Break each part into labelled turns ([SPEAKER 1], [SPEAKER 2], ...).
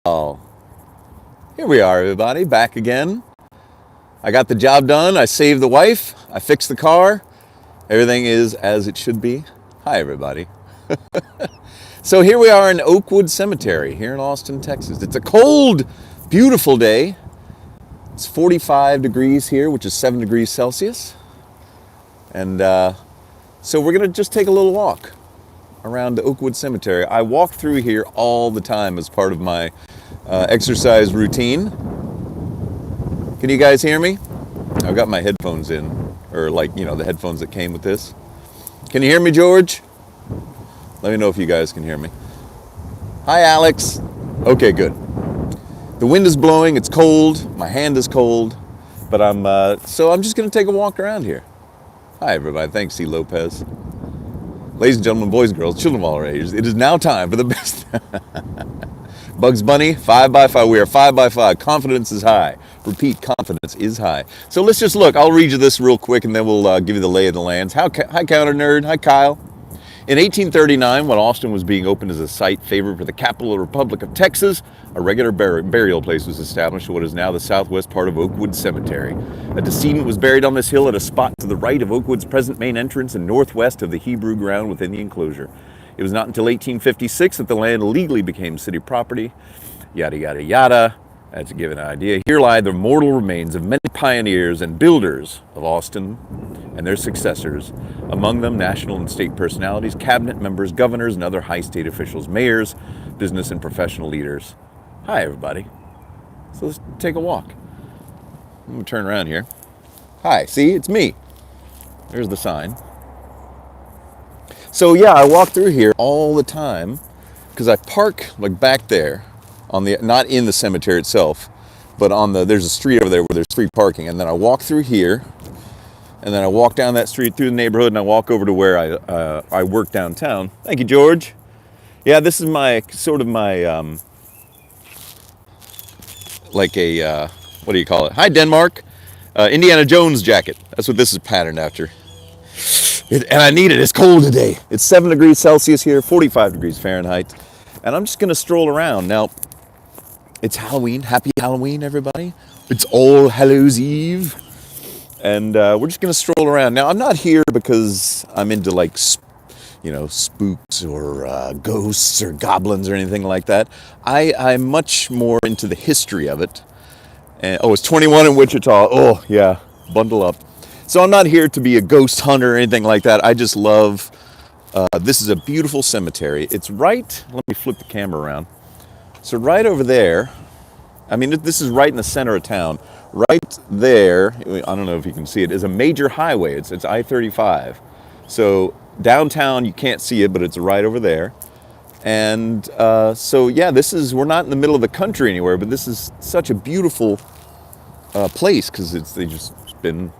[SPEAKER 1] Oh, here we are, everybody, back again. I got the job done. I saved the wife. I fixed the car. Everything is as it should be. Hi, everybody. So here we are in Oakwood Cemetery here in Austin, Texas. It's a cold, beautiful day. It's 45 degrees here, which is 7 degrees Celsius. And so we're going to just take a little walk around the Oakwood Cemetery. I walk through here all the time as part of my exercise routine. Can you guys hear me? I've got my headphones in, or the headphones that came with this. Can you hear me, George? Let me know if you guys can hear me. Hi, Alex. Okay, good. The wind is blowing, it's cold, my hand is cold, but I'm just gonna take a walk around here. Hi, everybody. Thanks, C. Lopez. Ladies and gentlemen, boys and girls, children of all ages, it is now time for the best. Bugs Bunny, 5 by 5. We are 5 by 5. Confidence is high. Repeat, confidence is high. So let's just look. I'll read you this real quick, and then we'll give you the lay of the lands. Hi, Counter Nerd. Hi, Kyle. In 1839, when Austin was being opened as a site favored for the capital of the Republic of Texas, a regular burial place was established in what is now the southwest part of Oakwood Cemetery. A decedent was buried on this hill at a spot to the right of Oakwood's present main entrance and northwest of the Hebrew ground within the enclosure. It was not until 1856 that the land legally became city property. Yada, yada, yada. That's to give an idea. Here lie the mortal remains of many pioneers and builders of Austin and their successors, among them national and state personalities, cabinet members, governors, and other high state officials, mayors, business and professional leaders. Hi, everybody. So let's take a walk. I'm going to turn around here. Hi, see, it's me. There's the sign. So yeah, I walk through here all the time because I park like back there on the, not in the cemetery itself, but on there's a street over there where there's free parking. And then I walk through here, and then I walk down that street through the neighborhood, and I walk over to where I work downtown. Thank you, George. Yeah, this is my, sort of my, what do you call it? Hi, Denmark. Indiana Jones jacket. That's what this is patterned after. And I need it. It's cold today. It's 7 degrees Celsius here, 45 degrees Fahrenheit. And I'm just going to stroll around. Now, it's Halloween. Happy Halloween, everybody. It's All Hallows Eve. And we're just going to stroll around. Now, I'm not here because I'm into, spooks or ghosts or goblins or anything like that. I'm much more into the history of it. And, it's 21 in Wichita. Oh, yeah. Bundle up. So I'm not here to be a ghost hunter or anything like that. I just love, this is a beautiful cemetery. It's right, let me flip the camera around. So right over there, this is right in the center of town. Right there, I don't know if you can see it, is a major highway. It's I-35. So downtown, you can't see it, but it's right over there. And we're not in the middle of the country anywhere, but this is such a beautiful place because they've just been,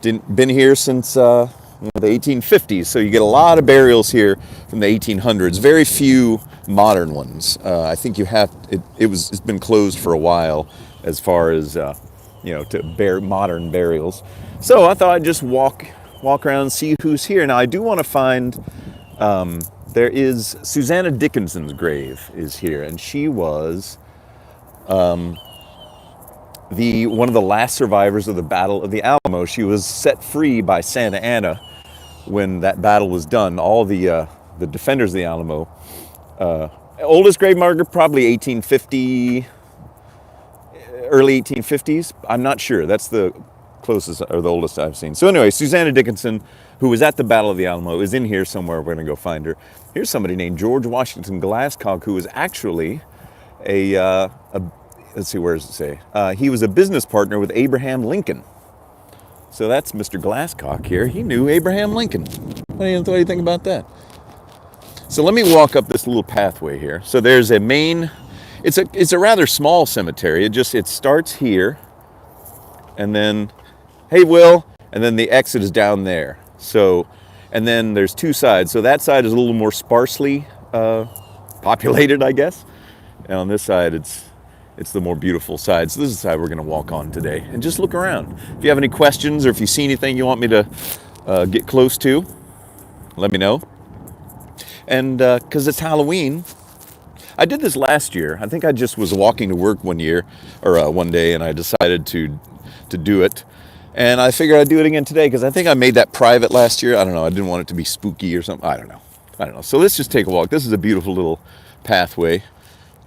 [SPEAKER 1] been here since the 1850s, so you get a lot of burials here from the 1800s. Very few modern ones. I think it's been closed for a while as far as to modern burials. So I thought I'd just walk around and see who's here. Now I do want to find. There is Susana Dickinson's grave is here, and she was. One of the last survivors of the Battle of the Alamo. She was set free by Santa Anna when that battle was done. All the defenders of the Alamo. Oldest grave marker, probably 1850, early 1850s. I'm not sure. That's the closest or the oldest I've seen. So anyway, Susana Dickinson, who was at the Battle of the Alamo, is in here somewhere. We're going to go find her. Here's somebody named George Washington Glasscock, who was actually let's see, where does it say? He was a business partner with Abraham Lincoln. So that's Mr. Glasscock here. He knew Abraham Lincoln. What do you think about that? So let me walk up this little pathway here. So there's a main, it's a rather small cemetery. It starts here, and then, hey, Will, and then the exit is down there. So, and then there's two sides. So that side is a little more sparsely populated, I guess. And on this side, it's the more beautiful side. So this is the side we're going to walk on today and just look around. If you have any questions or if you see anything you want me to get close to, let me know. And because it's Halloween, I did this last year. I think I just was walking to work one day, and I decided to do it. And I figured I'd do it again today because I think I made that private last year. I don't know. I didn't want it to be spooky or something. I don't know. So let's just take a walk. This is a beautiful little pathway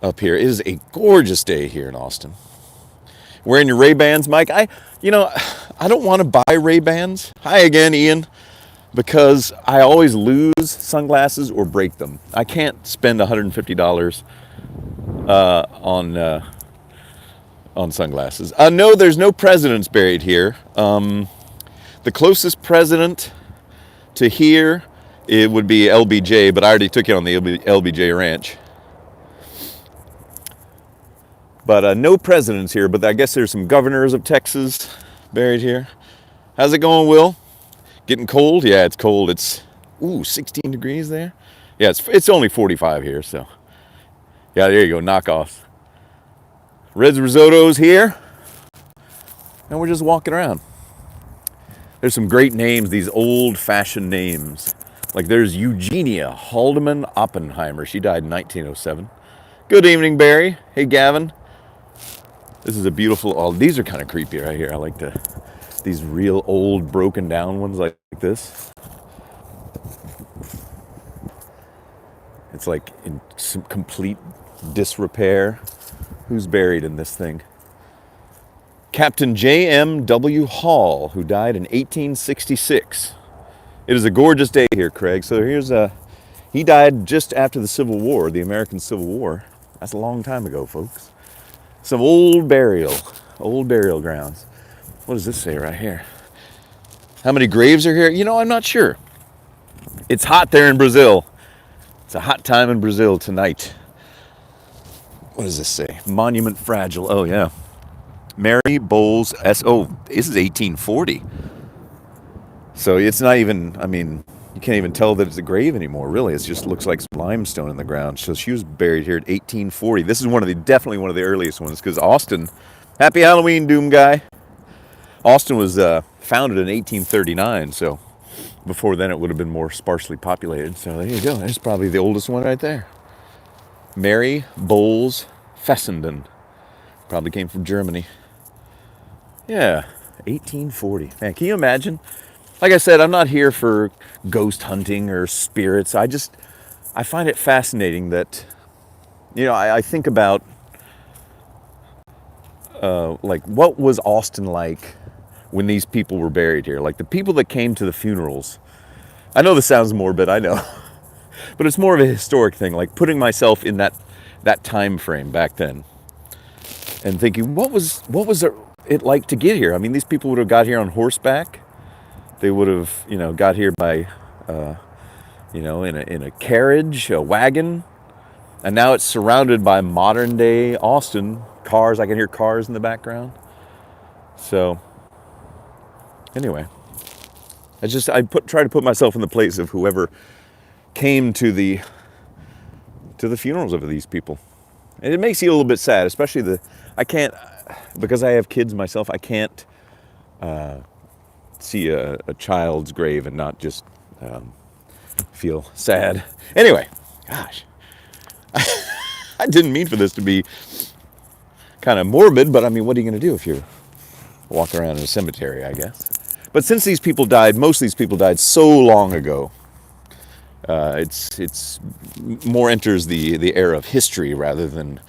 [SPEAKER 1] up here. It is a gorgeous day here in Austin. Wearing your Ray-Bans, Mike. I don't want to buy Ray-Bans. Hi again, Ian. Because I always lose sunglasses or break them. I can't spend $150 on sunglasses. No, there's no presidents buried here. The closest president to here, it would be LBJ, but I already took it on the LBJ ranch. But no presidents here, but I guess there's some governors of Texas buried here. How's it going, Will? Getting cold? Yeah, it's cold. It's 16 degrees there. Yeah, it's only 45 here, so. Yeah, there you go, knockoffs. Red's Risotto's here. And we're just walking around. There's some great names, these old-fashioned names. Like there's Eugenia Haldeman Oppenheimer. She died in 1907. Good evening, Barry. Hey, Gavin. This is a beautiful, these are kind of creepy right here. I like these real old broken down ones like this. It's like in some complete disrepair. Who's buried in this thing? Captain J.M.W. Hall, who died in 1866. It is a gorgeous day here, Craig. So he died just after the Civil War, the American Civil War. That's a long time ago, folks. Some old burial grounds. What does this say right here? How many graves are here? I'm not sure. It's hot there in Brazil. It's a hot time in Brazil tonight. What does this say? Monument fragile. Oh, yeah. Mary Bowles S.O. This is 1840. So it's not even, you can't even tell that it's a grave anymore, really. It just looks like some limestone in the ground. So she was buried here at 1840. This is definitely one of the earliest ones, because Austin, happy Halloween, Doom Guy. Austin was founded in 1839, so before then it would have been more sparsely populated. So there you go. There's probably the oldest one right there. Mary Bowles Fessenden. Probably came from Germany. Yeah, 1840. Man, can you imagine? Like I said, I'm not here for ghost hunting or spirits. I find it fascinating that, I think about, what was Austin like when these people were buried here? Like the people that came to the funerals. I know this sounds morbid, I know. But it's more of a historic thing, like putting myself in that time frame back then. And thinking, what was it like to get here? These people would have got here on horseback. They would have, got here by, in a carriage, a wagon. And now it's surrounded by modern day Austin cars. I can hear cars in the background. So, anyway, try to put myself in the place of whoever came to the funerals of these people. And it makes you a little bit sad, especially because I have kids myself, I can't see a child's grave and not just feel sad. Anyway, gosh, I didn't mean for this to be kind of morbid, but what are you going to do if you walk around in a cemetery, I guess. But since most of these people died so long ago, it's more enters the era of history rather than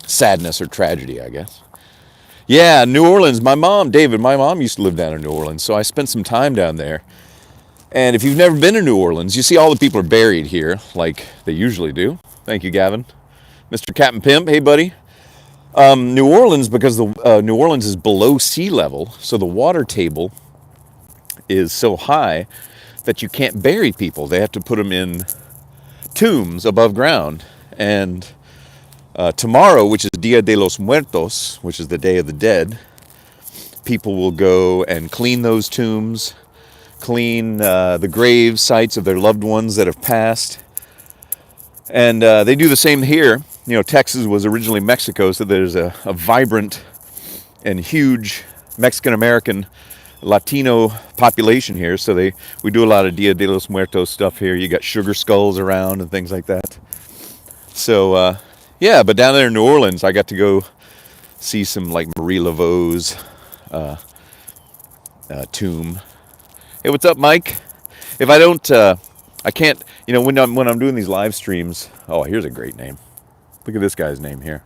[SPEAKER 1] sadness or tragedy, I guess. Yeah, New Orleans. My mom used to live down in New Orleans, so I spent some time down there. And if you've never been to New Orleans, you see all the people are buried here, like they usually do. Thank you, Gavin. Mr. Captain Pimp, hey, buddy. New Orleans, because New Orleans is below sea level, so the water table is so high that you can't bury people. They have to put them in tombs above ground. And tomorrow, which is Dia de los Muertos, which is the Day of the Dead, people will go and clean those tombs, clean the grave sites of their loved ones that have passed. And they do the same here. Texas was originally Mexico, so there's a vibrant and huge Mexican-American Latino population here. So we do a lot of Dia de los Muertos stuff here. You got sugar skulls around and things like that. So, yeah, but down there in New Orleans, I got to go see some like Marie Laveau's tomb. Hey, what's up, Mike? If I don't, I can't. You know, when I'm doing these live streams. Oh, here's a great name. Look at this guy's name here.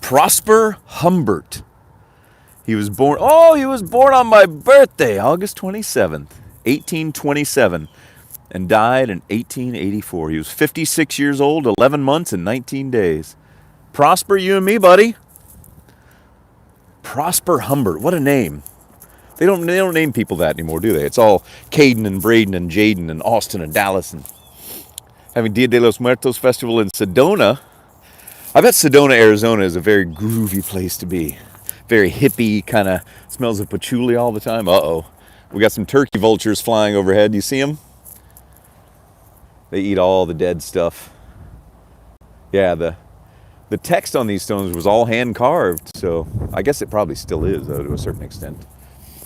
[SPEAKER 1] Prosper Humbert. He was born. Oh, he was born on my birthday, August 27th, 1827, and died in 1884. He was 56 years old, 11 months, and 19 days. Prosper, you and me, buddy. Prosper Humbert. What a name. They don't name people that anymore, do they? It's all Caden and Braden and Jaden and Austin and Dallas and having Dia de los Muertos festival in Sedona. I bet Sedona, Arizona is a very groovy place to be. Very hippie, kind of smells of patchouli all the time. Uh-oh. We got some turkey vultures flying overhead. You see them? They eat all the dead stuff. Yeah, the text on these stones was all hand carved, so I guess it probably still is, though, to a certain extent.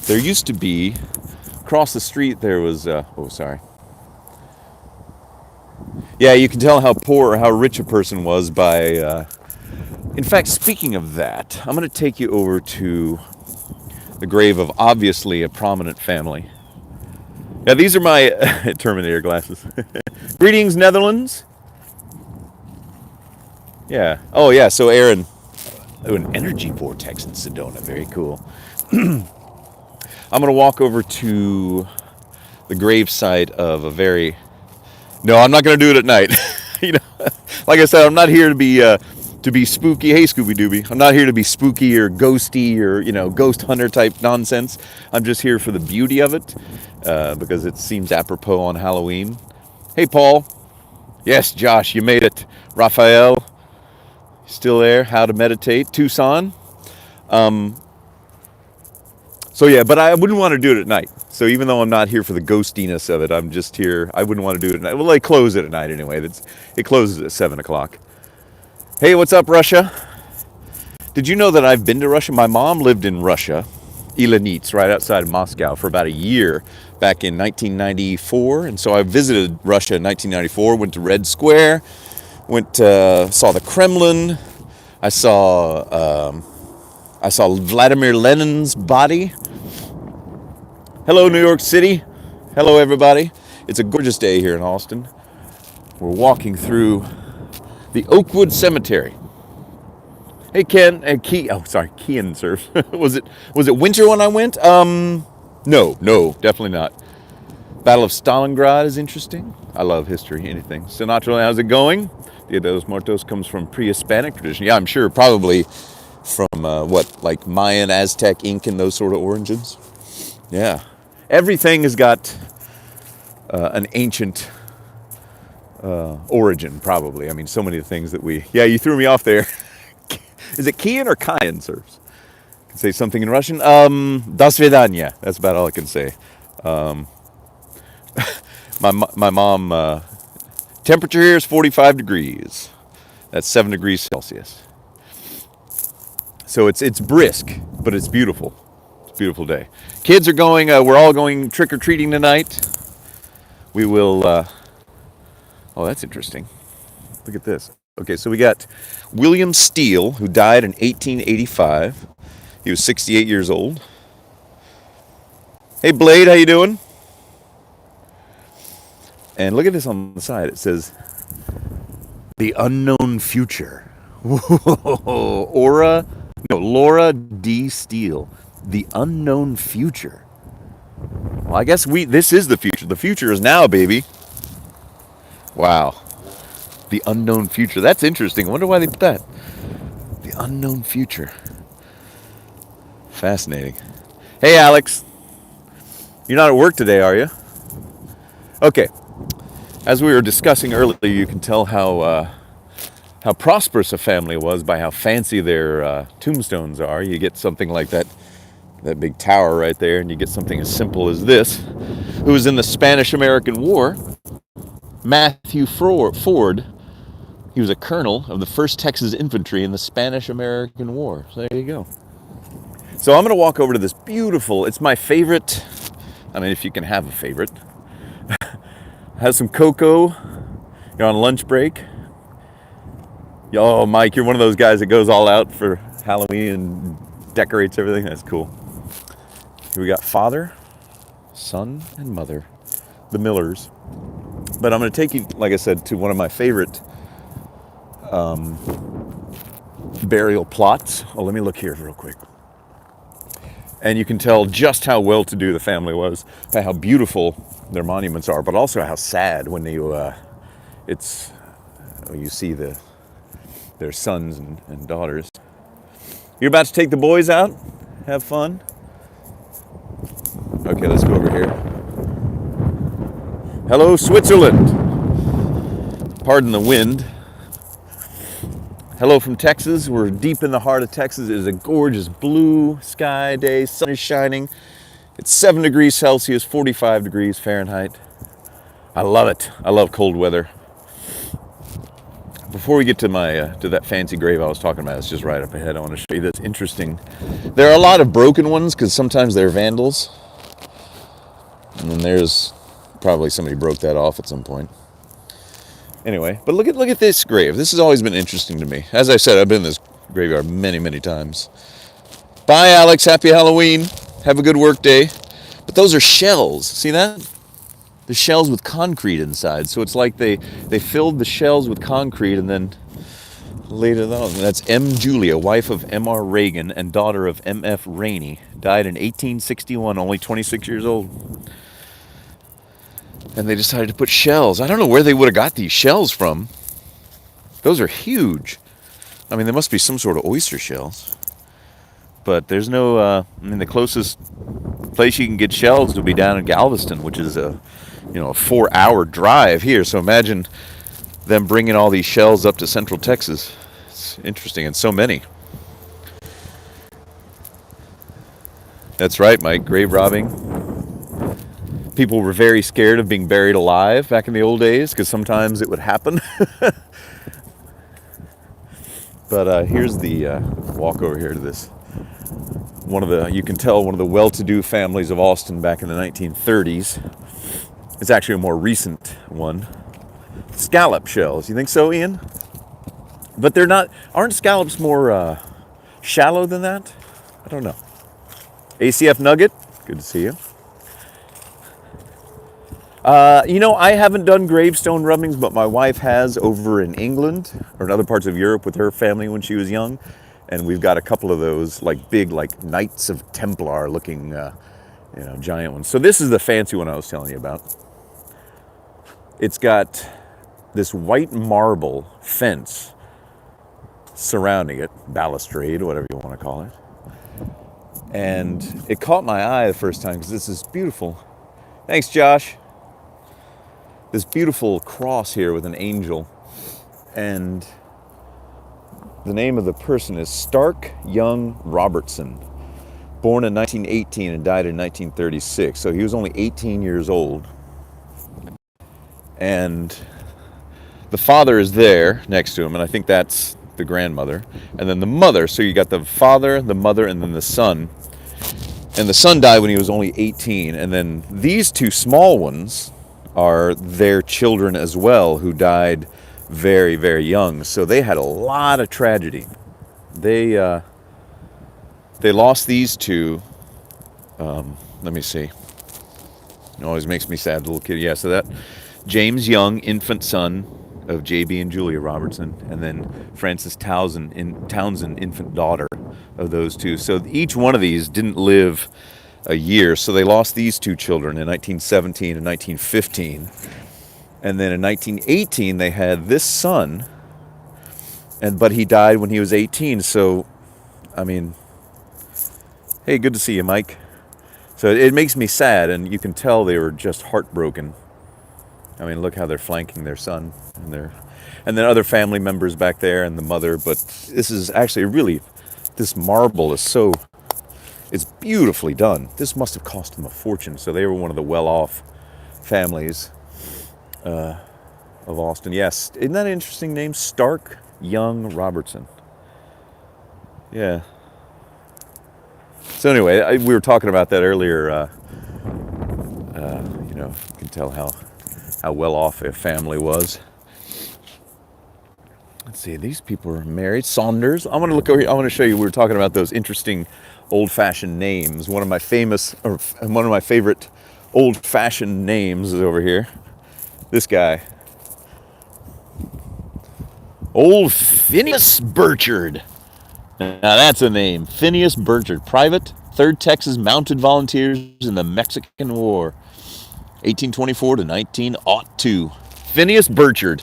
[SPEAKER 1] There used to be, across the street there was, oh, sorry. Yeah, you can tell how poor or how rich a person was by, in fact, speaking of that, I'm going to take you over to the grave of obviously a prominent family. Yeah, these are my Terminator glasses. Greetings, Netherlands. Yeah. Oh, yeah, so Aaron, oh, an energy vortex in Sedona. Very cool. I'm going to walk over to the gravesite of a very... No, I'm not going to do it at night. You know, like I said, I'm not here to be spooky. Hey, Scooby Dooby. I'm not here to be spooky or ghosty or, you know, ghost hunter type nonsense. I'm just here for the beauty of it because it seems apropos on Halloween. Hey, Paul. Yes, Josh, you made it. Raphael, still there. How to meditate. Tucson. So yeah, but I wouldn't want to do it at night. So even though I'm not here for the ghostiness of it, I'm just here. I wouldn't want to do it at night. Well, they close it at night anyway. It closes at 7 o'clock. Hey, what's up, Russia? Did you know that I've been to Russia? My mom lived in Russia, Ilanits, right outside of Moscow, for about a year back in 1994. And so I visited Russia in 1994, went to Red Square, saw the Kremlin. I saw Vladimir Lenin's body. Hello, New York City. Hello, everybody. It's a gorgeous day here in Austin. We're walking through the Oakwood Cemetery. Hey, Ken. Hey, Kian surf. Was it winter when I went? No, definitely not. Battle of Stalingrad is interesting. I love history, anything. Sinatra, how's it going? Dia de los Muertos comes from pre-Hispanic tradition. Yeah, I'm sure, probably from like Mayan, Aztec, Incan, those sort of origins. Yeah, everything has got an ancient origin, probably. I mean, so many things that yeah, you threw me off there. Is it Kian or Kayan serves? I can say something in Russian. До свидания. That's about all I can say. My mom, temperature here is 45 degrees. That's 7 degrees Celsius. So it's brisk, but it's beautiful. It's a beautiful day. Kids are going, we're all going trick-or-treating tonight. We will, oh, that's interesting. Look at this. Okay, so we got William Steele, who died in 1885. He was 68 years old. Hey, Blade, how you doing? And look at this on the side. It says, The Unknown Future. Laura D. Steele. The Unknown Future. Well, I guess this is the future. The future is now, baby. Wow. The Unknown Future. That's interesting. I wonder why they put that. The Unknown Future. Fascinating. Hey, Alex. You're not at work today, are you? Okay. As we were discussing earlier, you can tell how prosperous a family was by how fancy their tombstones are. You get something like that big tower right there, and you get something as simple as this. Who was in the Spanish-American War? Matthew Ford. He was a colonel of the 1st Texas Infantry in the Spanish-American War. So there you go. So I'm going to walk over to this beautiful, it's my favorite, I mean, if you can have a favorite. Has some cocoa. You're on lunch break. Oh, Mike, you're one of those guys that goes all out for Halloween and decorates everything. That's cool. Here we got father, son, and mother, the Millers. But I'm going to take you, like I said, to one of my favorite burial plots. Oh, let me look here real quick. And you can tell just how well-to-do the family was, by how beautiful their monuments are, but also how sad when you see their sons and daughters. You're about to take the boys out? Have fun? Okay, let's go over here. Hello, Switzerland. Pardon the wind. Hello from Texas. We're deep in the heart of Texas. It is a gorgeous blue sky day. Sun is shining. It's 7 degrees Celsius, 45 degrees Fahrenheit. I love it. I love cold weather. Before we get to to that fancy grave I was talking about, it's just right up ahead. I want to show you this interesting. There are a lot of broken ones because sometimes they're vandals. And then there's probably somebody broke that off at some point. Anyway, but look at this grave. This has always been interesting to me. As I said, I've been in this graveyard many, many times. Bye, Alex. Happy Halloween. Have a good work day. But those are shells. See that? The shells with concrete inside. So it's like they filled the shells with concrete and then laid it on. That's M. Julia, wife of M.R. Reagan and daughter of M.F. Rainey. Died in 1861, only 26 years old. And they decided to put shells. I don't know where they would have got these shells from. Those are huge. I mean, they must be some sort of oyster shells. But there's no, the closest place you can get shells would be down in Galveston, which is a 4-hour drive here. So imagine them bringing all these shells up to Central Texas. It's interesting, and so many. That's right, Mike, grave robbing. People were very scared of being buried alive back in the old days because sometimes it would happen. But here's the walk over here to this. You can tell one of the well-to-do families of Austin back in the 1930s. It's actually a more recent one. Scallop shells. You think so, Ian? But they're not. Aren't scallops more shallow than that? I don't know. ACF Nugget. Good to see you. I haven't done gravestone rubbings, but my wife has over in England or in other parts of Europe with her family when she was young. And we've got a couple of those, like big, like Knights of Templar looking, giant ones. So this is the fancy one I was telling you about. It's got this white marble fence surrounding it, balustrade, whatever you want to call it. And it caught my eye the first time because this is beautiful. Thanks, Josh. This beautiful cross here with an angel. And the name of the person is Stark Young Robertson. Born in 1918 and died in 1936. So he was only 18 years old. And the father is there next to him, and I think that's the grandmother. And then the mother, so you got the father, the mother, and then the son. And the son died when he was only 18. And then these two small ones are their children as well, who died very, very young. So they had a lot of tragedy. They lost these two. Let me see. It always makes me sad, little kid. Yeah, so that James Young, infant son of J.B. and Julia Robertson, and then Frances Townsend, infant daughter of those two. So each one of these didn't live a year, so they lost these two children in 1917 and 1915. And then in 1918, they had this son, but he died when he was 18. So, I mean, hey, good to see you, Mike. So it makes me sad, and you can tell they were just heartbroken. I mean, look how they're flanking their son and then other family members back there and the mother. But this is actually this marble is it's beautifully done. This must have cost them a fortune. So they were one of the well-off families of Austin. Yes, isn't that an interesting name? Stark Young Robertson. Yeah. So anyway, we were talking about that earlier. You can tell how well off a family was. Let's see, these people are married. Saunders. I want to look over here. I want to show you. We were talking about those interesting old-fashioned names. One of my favorite old-fashioned names is over here. This guy, Old Phineas Burchard. Now that's a name. Phineas Burchard, private, 3rd Texas Mounted Volunteers in the Mexican War, 1824 to 1902. Phineas Burchard.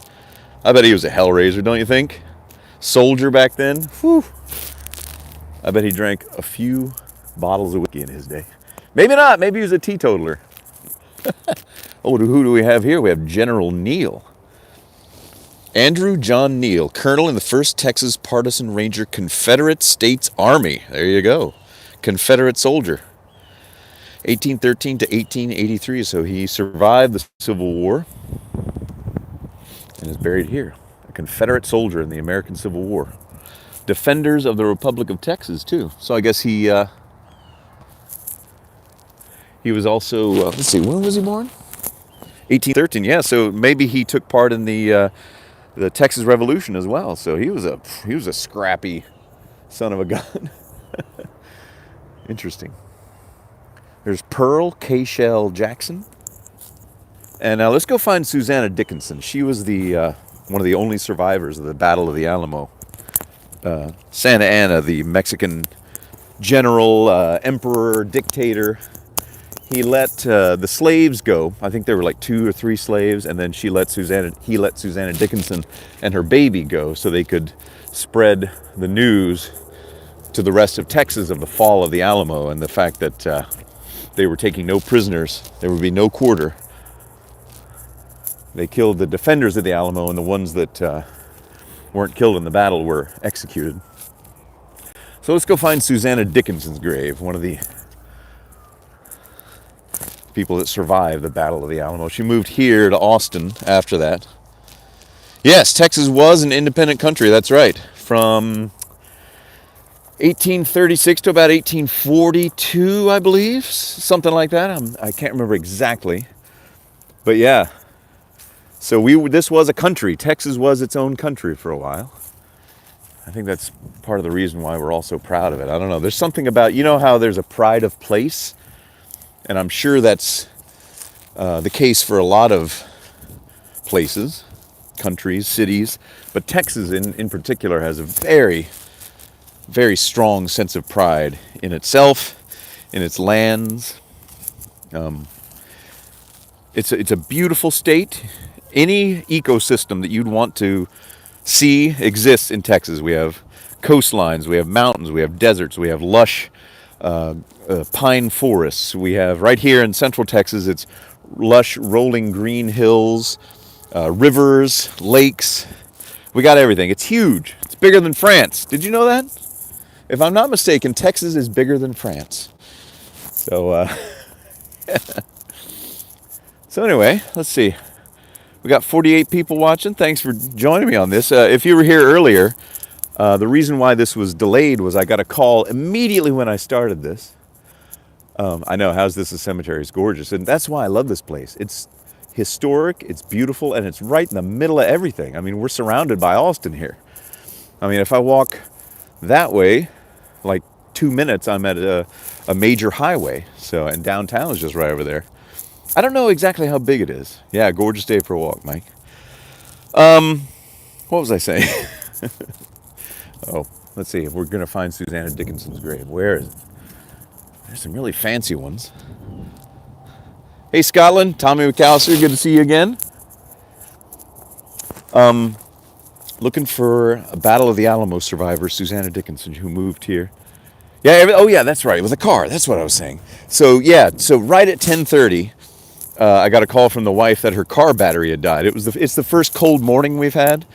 [SPEAKER 1] I bet he was a hellraiser, don't you think? Soldier back then. Whew. I bet he drank a few bottles of whiskey in his day. Maybe not. Maybe he was a teetotaler. Oh, who do we have here? We have General Neal. Andrew John Neal, Colonel in the 1st Texas Partisan Ranger Confederate States Army. There you go. Confederate soldier. 1813 to 1883. So he survived the Civil War and is buried here. A Confederate soldier in the American Civil War. Defenders of the Republic of Texas, too. So I guess he was also, let's see, when was he born? 1813, yeah. So maybe he took part in the Texas Revolution as well. So he was a scrappy son of a gun. Interesting. There's Pearl K-Shell Jackson. And now let's go find Susana Dickinson. She was the one of the only survivors of the Battle of the Alamo. Santa Anna, the Mexican general, emperor, dictator. He let the slaves go. I think there were like 2 or 3 slaves, and then he let Susana Dickinson and her baby go so they could spread the news to the rest of Texas of the fall of the Alamo and the fact that they were taking no prisoners. There would be no quarter. They killed the defenders of the Alamo, and the ones that weren't killed in the battle were executed. So let's go find Susana Dickinson's grave, one of the people that survived the Battle of the Alamo. She moved here to Austin after that. Yes, Texas was an independent country, that's right. From 1836 to about 1842, I believe. Something like that. I can't remember exactly. But yeah. So this was a country. Texas was its own country for a while. I think that's part of the reason why we're all so proud of it. I don't know. There's something about, you know how there's a pride of place? And I'm sure that's the case for a lot of places, countries, cities. But Texas in particular has a very, very strong sense of pride in itself, in its lands. It's a beautiful state. Any ecosystem that you'd want to see exists in Texas. We have coastlines, we have mountains, we have deserts, we have lush pine forests. We have right here in central Texas, it's lush rolling green hills, rivers, lakes. We got everything. It's huge. It's bigger than France. Did you know that? If I'm not mistaken, Texas is bigger than France. So, so anyway, let's see. We got 48 people watching. Thanks for joining me on this. If you were here earlier, the reason why this was delayed was I got a call immediately when I started this. I know, how's this a cemetery? It's gorgeous. And that's why I love this place. It's historic, it's beautiful, and it's right in the middle of everything. I mean, we're surrounded by Austin here. I mean, if I walk that way, like 2 minutes, I'm at a major highway. So, and downtown is just right over there. I don't know exactly how big it is. Yeah, gorgeous day for a walk, Mike. What was I saying? Oh, let's see. We're going to find Susana Dickinson's grave. Where is it? There's some really fancy ones. Hey, Scotland. Tommy McAllister. Good to see you again. Looking for a Battle of the Alamo survivor, Susana Dickinson, who moved here. Yeah, oh yeah, that's right. With a car. That's what I was saying. So yeah, so right at 10:30, I got a call from the wife that her car battery had died. It's the first cold morning we've had.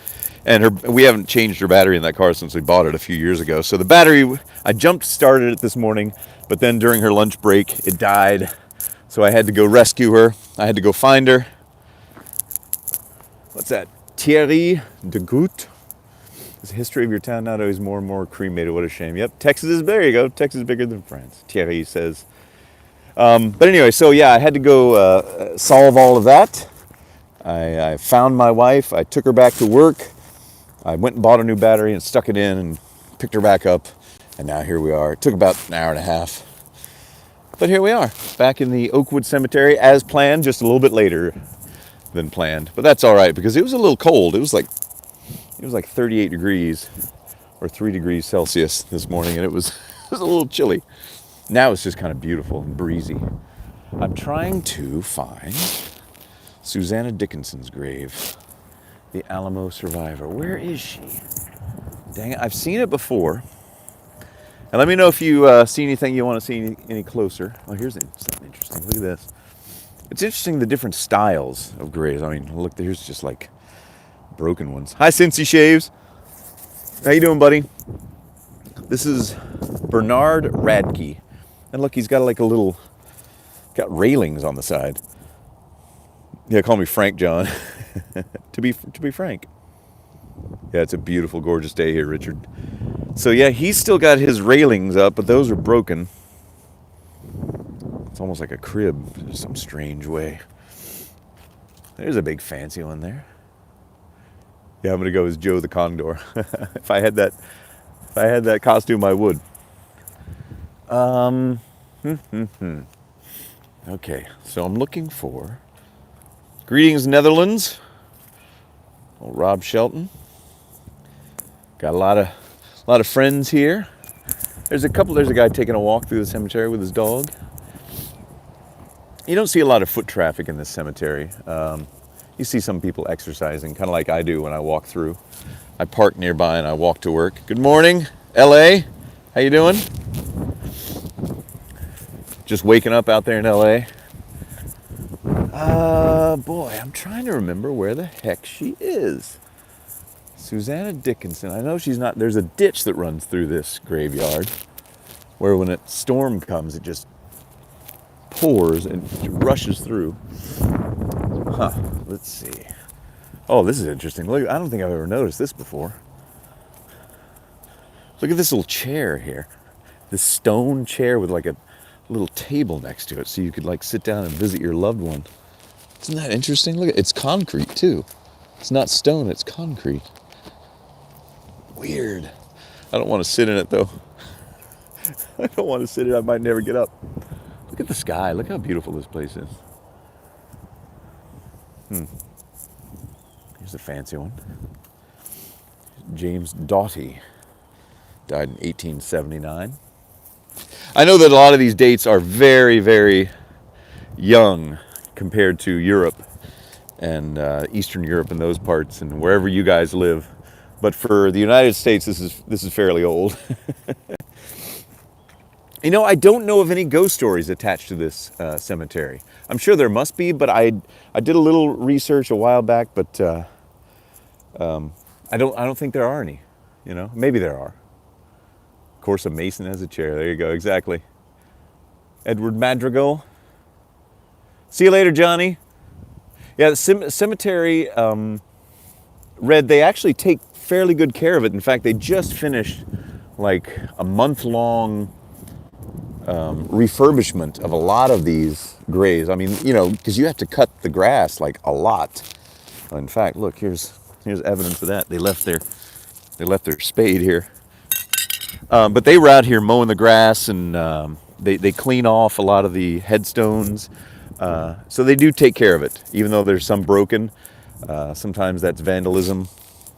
[SPEAKER 1] And we haven't changed her battery in that car since we bought it a few years ago. So the battery, I started it this morning, but then during her lunch break, it died. So I had to go rescue her. I had to go find her. What's that? Thierry de Goutte. Is the history of your town not always more and more cremated? What a shame. Yep, Texas is, there you go. Texas is bigger than France, Thierry says. But anyway, so yeah, I had to go solve all of that. I found my wife. I took her back to work. I went and bought a new battery and stuck it in and picked her back up. And now here we are. It took about an hour and a half. But here we are, back in the Oakwood Cemetery as planned, just a little bit later than planned. But that's all right because it was a little cold. It was like 38 degrees or 3 degrees Celsius this morning, and it was it was a little chilly. Now it's just kind of beautiful and breezy. I'm trying to find Susana Dickinson's grave, the Alamo survivor. Where is she? Dang it, I've seen it before. And let me know if you see anything you want to see any closer. Oh, here's something interesting. Look at this. It's interesting the different styles of graves. I mean, look, here's just like broken ones. Hi, Cincy Shaves. How you doing, buddy? This is Bernard Radke. And look, he's got like got railings on the side. Yeah, call me Frank, John. to be frank. Yeah, it's a beautiful, gorgeous day here, Richard. So yeah, he's still got his railings up, but those are broken. It's almost like a crib in some strange way. There's a big fancy one there. Yeah, I'm gonna go as Joe the Condor. If I had that costume, I would. Okay, so I'm looking for Greetings, Netherlands. Old Rob Shelton. Got a lot of friends here. There's a guy taking a walk through the cemetery with his dog. You don't see a lot of foot traffic in this cemetery. You see some people exercising, kind of like I do when I walk through. I park nearby and I walk to work. Good morning, LA. How you doing? Just waking up out there in LA. Boy, I'm trying to remember where the heck she is. Susana Dickinson. I know she's not. There's a ditch that runs through this graveyard where when a storm comes, it just pours and rushes through. Huh. Let's see. Oh, this is interesting. Look, I don't think I've ever noticed this before. Look at this little chair here. This stone chair with like a little table next to it so you could like sit down and visit your loved one. Isn't that interesting? Look, it's concrete too. It's not stone, it's concrete. Weird. I don't want to sit in it though. I don't want to sit in it. I might never get up. Look at the sky. Look how beautiful this place is. Here's a fancy one. James Doughty died in 1879. I know that a lot of these dates are very, very young compared to Europe and Eastern Europe and those parts and wherever you guys live. But for the United States, this is fairly old. You know, I don't know of any ghost stories attached to this cemetery. I'm sure there must be, but I did a little research a while back, but I don't think there are any. You know, maybe there are. Of course, a Mason has a chair. There you go, exactly. Edward Madrigal. See you later, Johnny. Yeah, the cemetery, Red, they actually take fairly good care of it. In fact, they just finished like a month-long refurbishment of a lot of these graves. I mean, you know, because you have to cut the grass like a lot. In fact, look, here's evidence of that. They left their spade here. But they were out here mowing the grass and they clean off a lot of the headstones. So they do take care of it, even though there's some broken. Sometimes that's vandalism.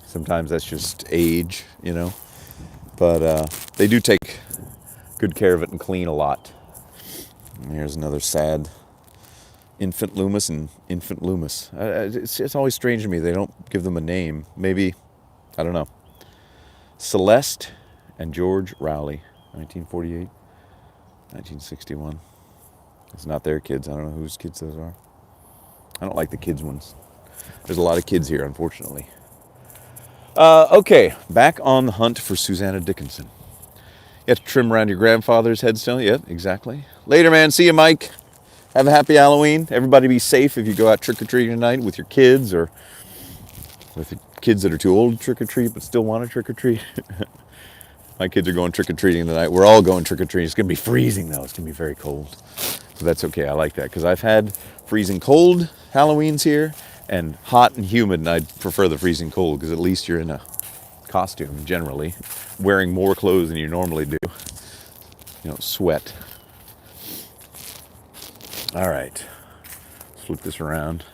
[SPEAKER 1] Sometimes that's just age, you know. But they do take good care of it and clean a lot. And here's another sad infant Loomis and infant Loomis. It's always strange to me they don't give them a name. Maybe, I don't know. Celeste and George Rowley, 1948, 1961. It's not their kids. I don't know whose kids those are. I don't like the kids ones. There's a lot of kids here, unfortunately. Okay, back on the hunt for Susana Dickinson. You have to trim around your grandfather's headstone. Yep, exactly. Later, man. See you, Mike. Have a happy Halloween. Everybody be safe if you go out trick-or-treating tonight with your kids or with the kids that are too old to trick-or-treat but still want to trick-or-treat. My kids are going trick-or-treating tonight. We're all going trick-or-treating. It's going to be freezing, though. It's going to be very cold. So that's okay. I like that because I've had freezing cold Halloweens here and hot and humid, and I'd prefer the freezing cold because at least you're in a costume generally, wearing more clothes than you normally do. You don't sweat. All right, let's flip this around.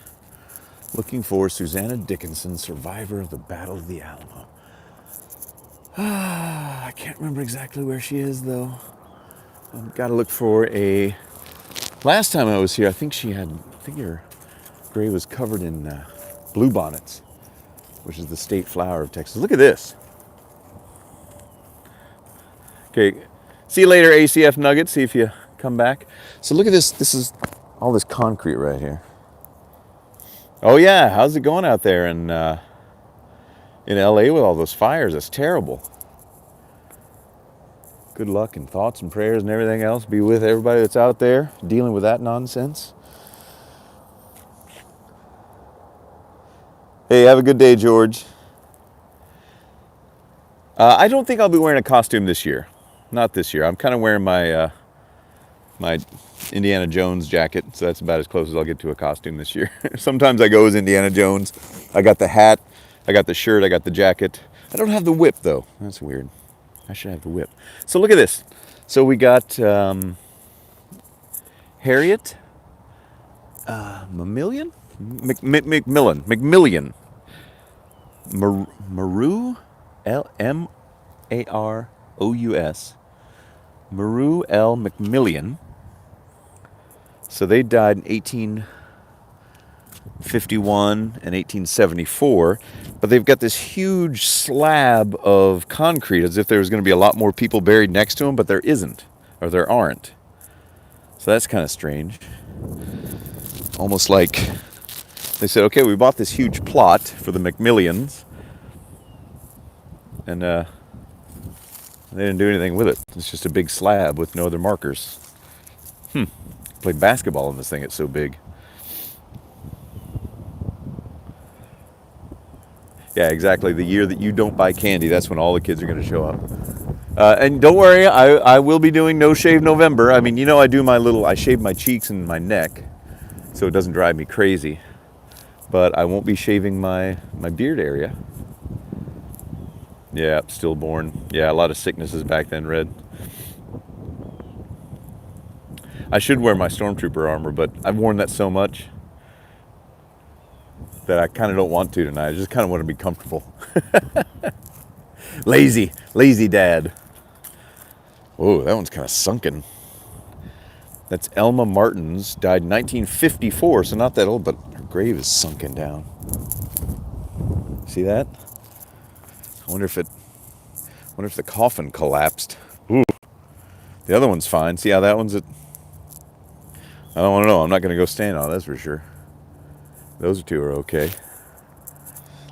[SPEAKER 1] Looking for Susana Dickinson, survivor of the Battle of the Alamo. I can't remember exactly where she is, though. I've got to look for a... Last time I was here, I think her grave was covered in bluebonnets, which is the state flower of Texas. Look at this. Okay, see you later, ACF Nuggets, see if you come back. So look at this. This is all this concrete right here. Oh yeah, how's it going out there in LA with all those fires? That's terrible. Good luck and thoughts and prayers and everything else be with everybody that's out there dealing with that nonsense. Hey, have a good day, George. I don't think I'll be wearing a costume this year. Not this year. I'm kind of wearing my my Indiana Jones jacket, so that's about as close as I'll get to a costume this year. Sometimes I go as Indiana Jones. I got the hat, I got the shirt, I got the jacket. I don't have the whip, though. That's weird. I should have the whip. So look at this. So we got Harriet McMillan? McMillan. Maru, L-M-A-R-O-U-S. Maru L. McMillan. So they died in 1851 and 1874, but they've got this huge slab of concrete as if there was going to be a lot more people buried next to them, but there isn't, or there aren't. So that's kind of strange. Almost like they said, okay, we bought this huge plot for the McMillians, and they didn't do anything with it. It's just a big slab with no other markers. Play basketball in this thing, it's so big. Yeah, exactly. The year that you don't buy candy, that's when all the kids are going to show up. And don't worry, I will be doing No Shave November. I mean, I shave my cheeks and my neck, so it doesn't drive me crazy. But I won't be shaving my beard area. Yeah, stillborn. Yeah, a lot of sicknesses back then, Red. I should wear my stormtrooper armor, but I've worn that so much that I kind of don't want to tonight. I just kind of want to be comfortable. Lazy dad. Oh, that one's kind of sunken. That's Elma Martins, died in 1954, so not that old, but her grave is sunken down. See that? I wonder if the coffin collapsed. Ooh. The other one's fine. See how that one's I don't want to know. I'm not going to go stand on it, that's for sure. Those two are okay.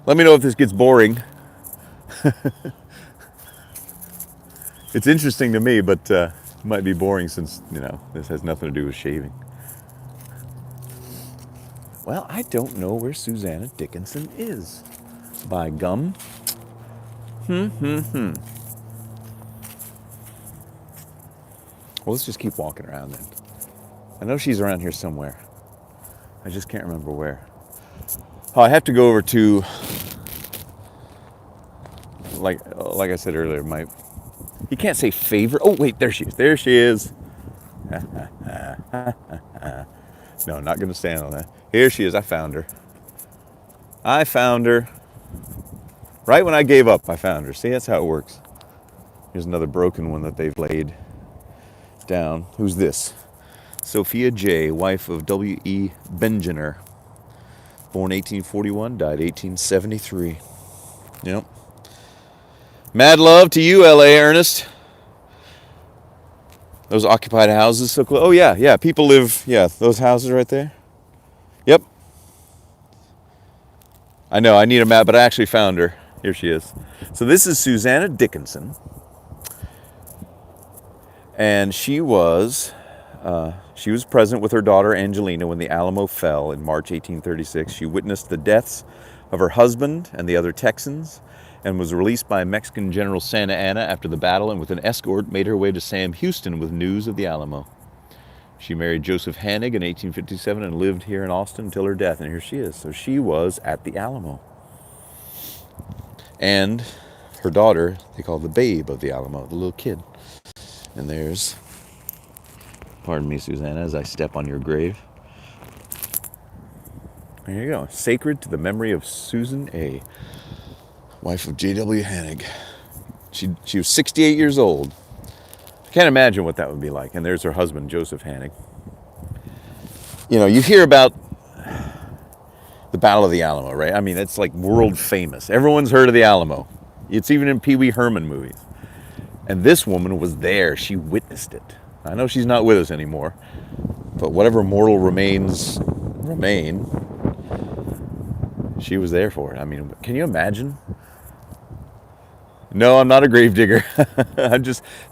[SPEAKER 1] Let me know if this gets boring. It's interesting to me, but it might be boring since, this has nothing to do with shaving. Well, I don't know where Susana Dickinson is. By gum. Well, let's just keep walking around then. I know she's around here somewhere. I just can't remember where. Oh, I have to go over to, like I said earlier, you can't say favorite. Oh, wait, there she is. There she is. No, I'm not going to stand on that. Here she is. I found her. Right when I gave up, I found her. See, that's how it works. Here's another broken one that they've laid down. Who's this? Sophia J., wife of W.E. Bengener. Born 1841, died 1873. Yep. Mad love to you, L.A. Ernest. Those occupied houses so close. Oh, yeah. People live, those houses right there. Yep. I know, I need a map, but I actually found her. Here she is. So this is Susana Dickinson. And she was present with her daughter Angelina when the Alamo fell in March 1836. She witnessed the deaths of her husband and the other Texans and was released by Mexican General Santa Anna after the battle, and with an escort made her way to Sam Houston with news of the Alamo. She married Joseph Hannig in 1857 and lived here in Austin until her death, and here she is. So she was at the Alamo. And her daughter, they call the babe of the Alamo, the little kid. And there's, pardon me, Susana, as I step on your grave. There you go. Sacred to the memory of Susan A., wife of J.W. Hannig. She was 68 years old. I can't imagine what that would be like. And there's her husband, Joseph Hannig. You know, you hear about the Battle of the Alamo, right? I mean, it's like world famous. Everyone's heard of the Alamo. It's even in Pee Wee Herman movies. And this woman was there. She witnessed it. I know she's not with us anymore, but whatever mortal remains remain, she was there for it. I mean, can you imagine? No, I'm not a gravedigger.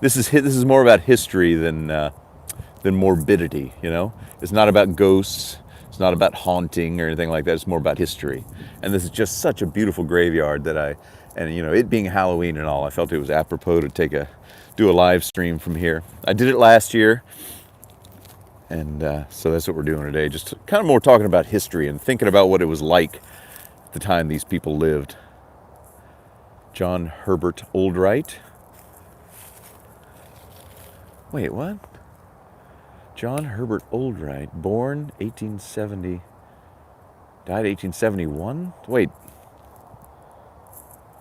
[SPEAKER 1] This is more about history than morbidity, you know? It's not about ghosts. It's not about haunting or anything like that. It's more about history. And this is just such a beautiful graveyard and you know, it being Halloween and all, I felt it was apropos to do a live stream from here. I did it last year. And so that's what we're doing today. Just kind of more talking about history and thinking about what it was like at the time these people lived. John Herbert Oldright. Wait, what? John Herbert Oldright, born 1870, died 1871? Wait.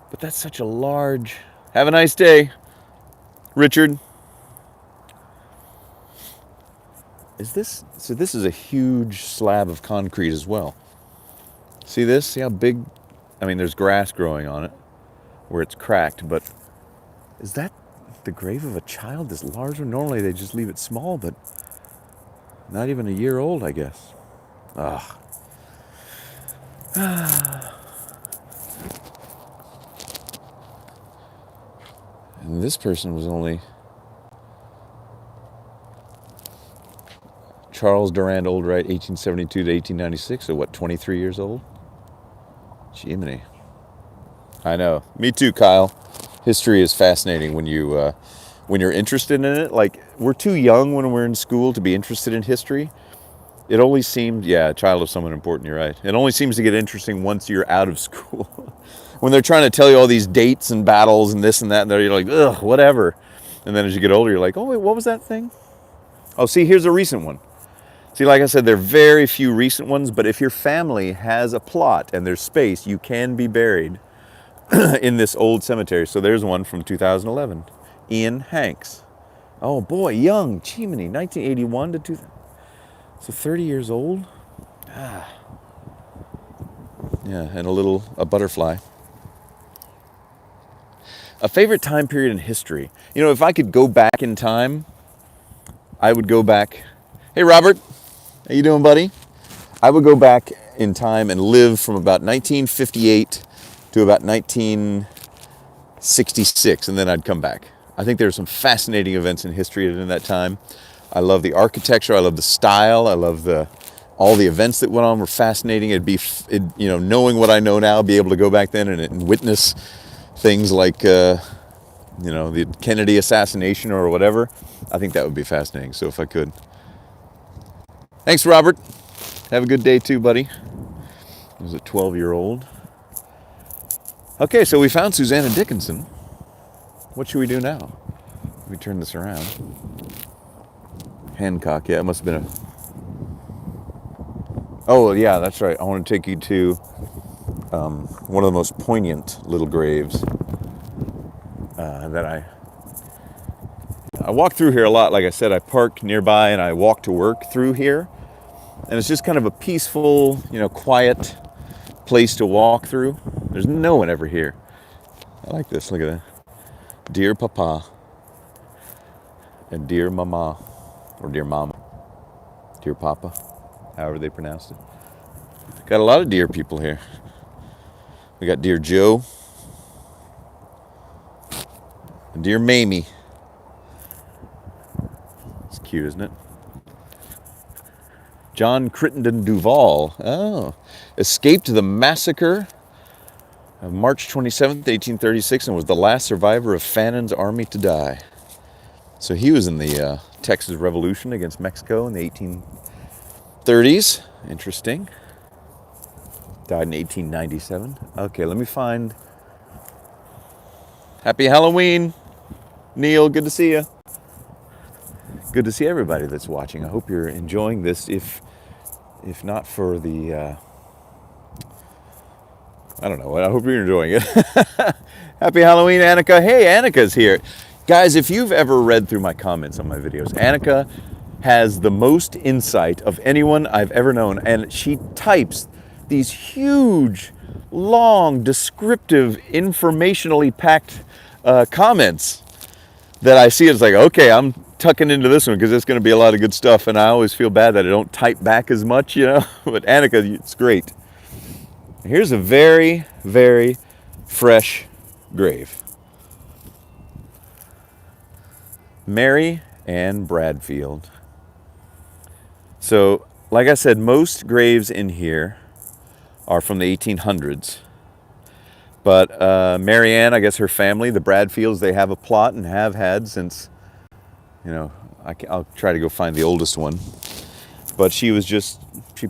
[SPEAKER 1] But that's such a large... Have a nice day, Richard. So this is a huge slab of concrete as well. See this? See how big? I mean, there's grass growing on it where it's cracked, but is that the grave of a child this large one? Normally they just leave it small, but not even a year old, I guess. Ah. And this person was only Charles Durand Oldright, 1872 to 1896, so what, 23 years old? Jiminy. I know. Me too, Kyle. History is fascinating when you're interested in it. Like, we're too young when we're in school to be interested in history. It only seemed, yeah, child of someone important, you're right. It only seems to get interesting once you're out of school. When they're trying to tell you all these dates and battles and this and that, and you're like, ugh, whatever. And then as you get older, you're like, oh, wait, what was that thing? Oh, see, here's a recent one. See, like I said, there are very few recent ones, but if your family has a plot and there's space, you can be buried in this old cemetery. So there's one from 2011. Ian Hanks. Oh boy, young, Chimney, 1981 to 2000. So 30 years old. Ah. Yeah, and a butterfly. A favorite time period in history. You know, if I could go back in time, I would go back. Hey, Robert. How you doing, buddy? I would go back in time and live from about 1958 to about 1966, and then I'd come back. I think there's some fascinating events in history in that time. I love the architecture. I love the style. I love all the events that went on were fascinating. Knowing what I know now, be able to go back then and witness things like, the Kennedy assassination or whatever. I think that would be fascinating. So if I could. Thanks, Robert. Have a good day too, buddy. It was a 12-year-old. Okay, so we found Susana Dickinson. What should we do now? Let me turn this around. Hancock, yeah, it must have been Oh, yeah, that's right. I want to take you to one of the most poignant little graves that I walk through here a lot. Like I said, I park nearby and I walk to work through here. And it's just kind of a peaceful, quiet place to walk through. There's no one ever here. I like this. Look at that. Dear Papa and Dear Mama, or Dear Mama, Dear Papa, however they pronounced it. Got a lot of dear people here. We got Dear Joe and Dear Mamie. It's cute, isn't it? John Crittenden Duval. Oh, escaped the massacre of March 27th, 1836, and was the last survivor of Fannon's army to die. So he was in the Texas Revolution against Mexico in the 1830s. Interesting. Died in 1897. Okay, let me find Happy Halloween, Neil. Good to see you. Good to see everybody that's watching. I hope you're enjoying this. If not for the, I don't know. I hope you're enjoying it. Happy Halloween, Annika. Hey, Annika's here. Guys, if you've ever read through my comments on my videos, Annika has the most insight of anyone I've ever known. And she types these huge, long, descriptive, informationally packed comments that I see. It's like, okay, I'm tucking into this one because it's going to be a lot of good stuff. And I always feel bad that I don't type back as much, you know. But Annika, it's great. Here's a very, very fresh grave. Mary Ann Bradfield. So, like I said, most graves in here are from the 1800s. But Mary Ann, I guess her family, the Bradfields, they have a plot and have had since, you know, I'll try to go find the oldest one. But she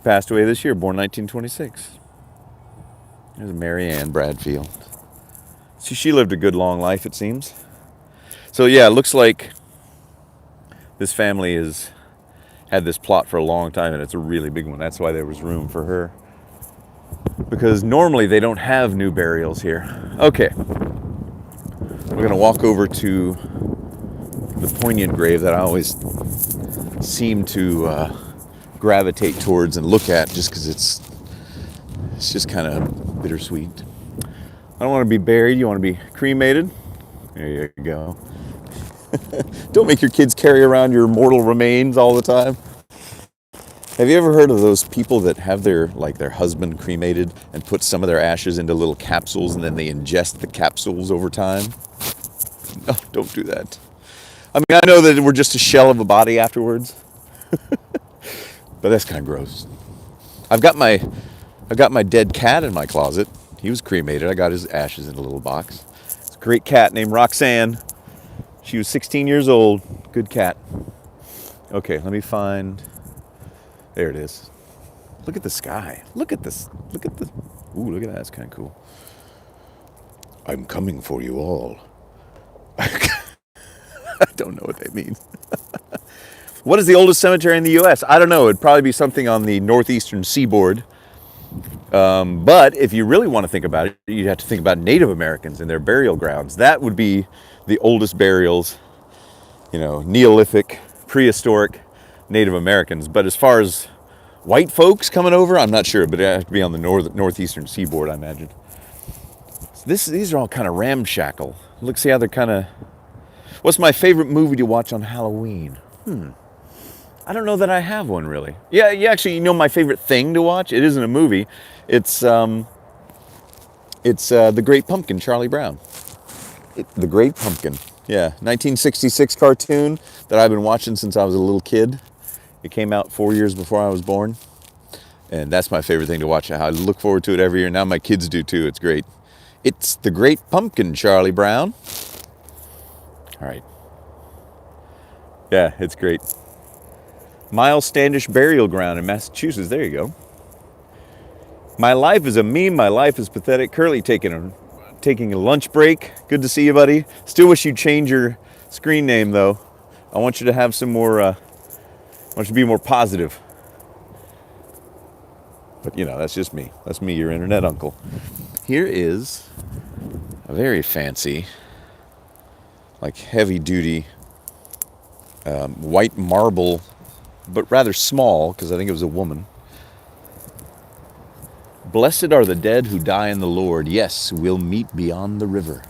[SPEAKER 1] passed away this year, born 1926. There's Mary Ann Bradfield. She lived a good long life, it seems. So yeah, it looks like this family has had this plot for a long time, and it's a really big one. That's why there was room for her. Because normally they don't have new burials here. Okay. We're gonna walk over to the Poignant grave that I always seem to gravitate towards and look at just because it's just kind of bittersweet. I don't want to be buried. You want to be cremated? There you go. Don't make your kids carry around your mortal remains all the time. Have you ever heard of those people that have their husband cremated and put some of their ashes into little capsules and then they ingest the capsules over time? No, don't do that. I mean, I know that we're just a shell of a body afterwards, but that's kind of gross. I've got my dead cat in my closet. He was cremated. I got his ashes in a little box. It's a great cat named Roxanne. She was 16 years old. Good cat. Okay, let me find. There it is. Look at the sky. Look at this. Look at the. Ooh, look at that. That's kind of cool. I'm coming for you all. I don't know what that means. What is the oldest cemetery in the U.S.? I don't know. It'd probably be something on the northeastern seaboard. But if you really want to think about it, you'd have to think about Native Americans and their burial grounds. That would be the oldest burials, you know, Neolithic, prehistoric Native Americans. But as far as white folks coming over, I'm not sure, but it has to be on the northeastern seaboard, I imagine. These are all kind of ramshackle. Look, see how they're kind of... What's my favorite movie to watch on Halloween? I don't know that I have one, really. Yeah, actually, you know my favorite thing to watch? It isn't a movie. It's The Great Pumpkin, Charlie Brown. The Great Pumpkin. Yeah, 1966 cartoon that I've been watching since I was a little kid. It came out 4 years before I was born. And that's my favorite thing to watch. I look forward to it every year. Now my kids do too. It's great. It's The Great Pumpkin, Charlie Brown. All right. Yeah, it's great. Miles Standish Burial Ground in Massachusetts. There you go. My life is a meme. My life is pathetic. Currently taking a lunch break. Good to see you, buddy. Still wish you'd change your screen name, though. I want you to have some more... I want you to be more positive. But, you know, that's just me. That's me, your internet uncle. Here is a very fancy, like heavy-duty white marble, but rather small, because I think it was a woman. Blessed are the dead who die in the Lord. Yes, we'll meet beyond the river.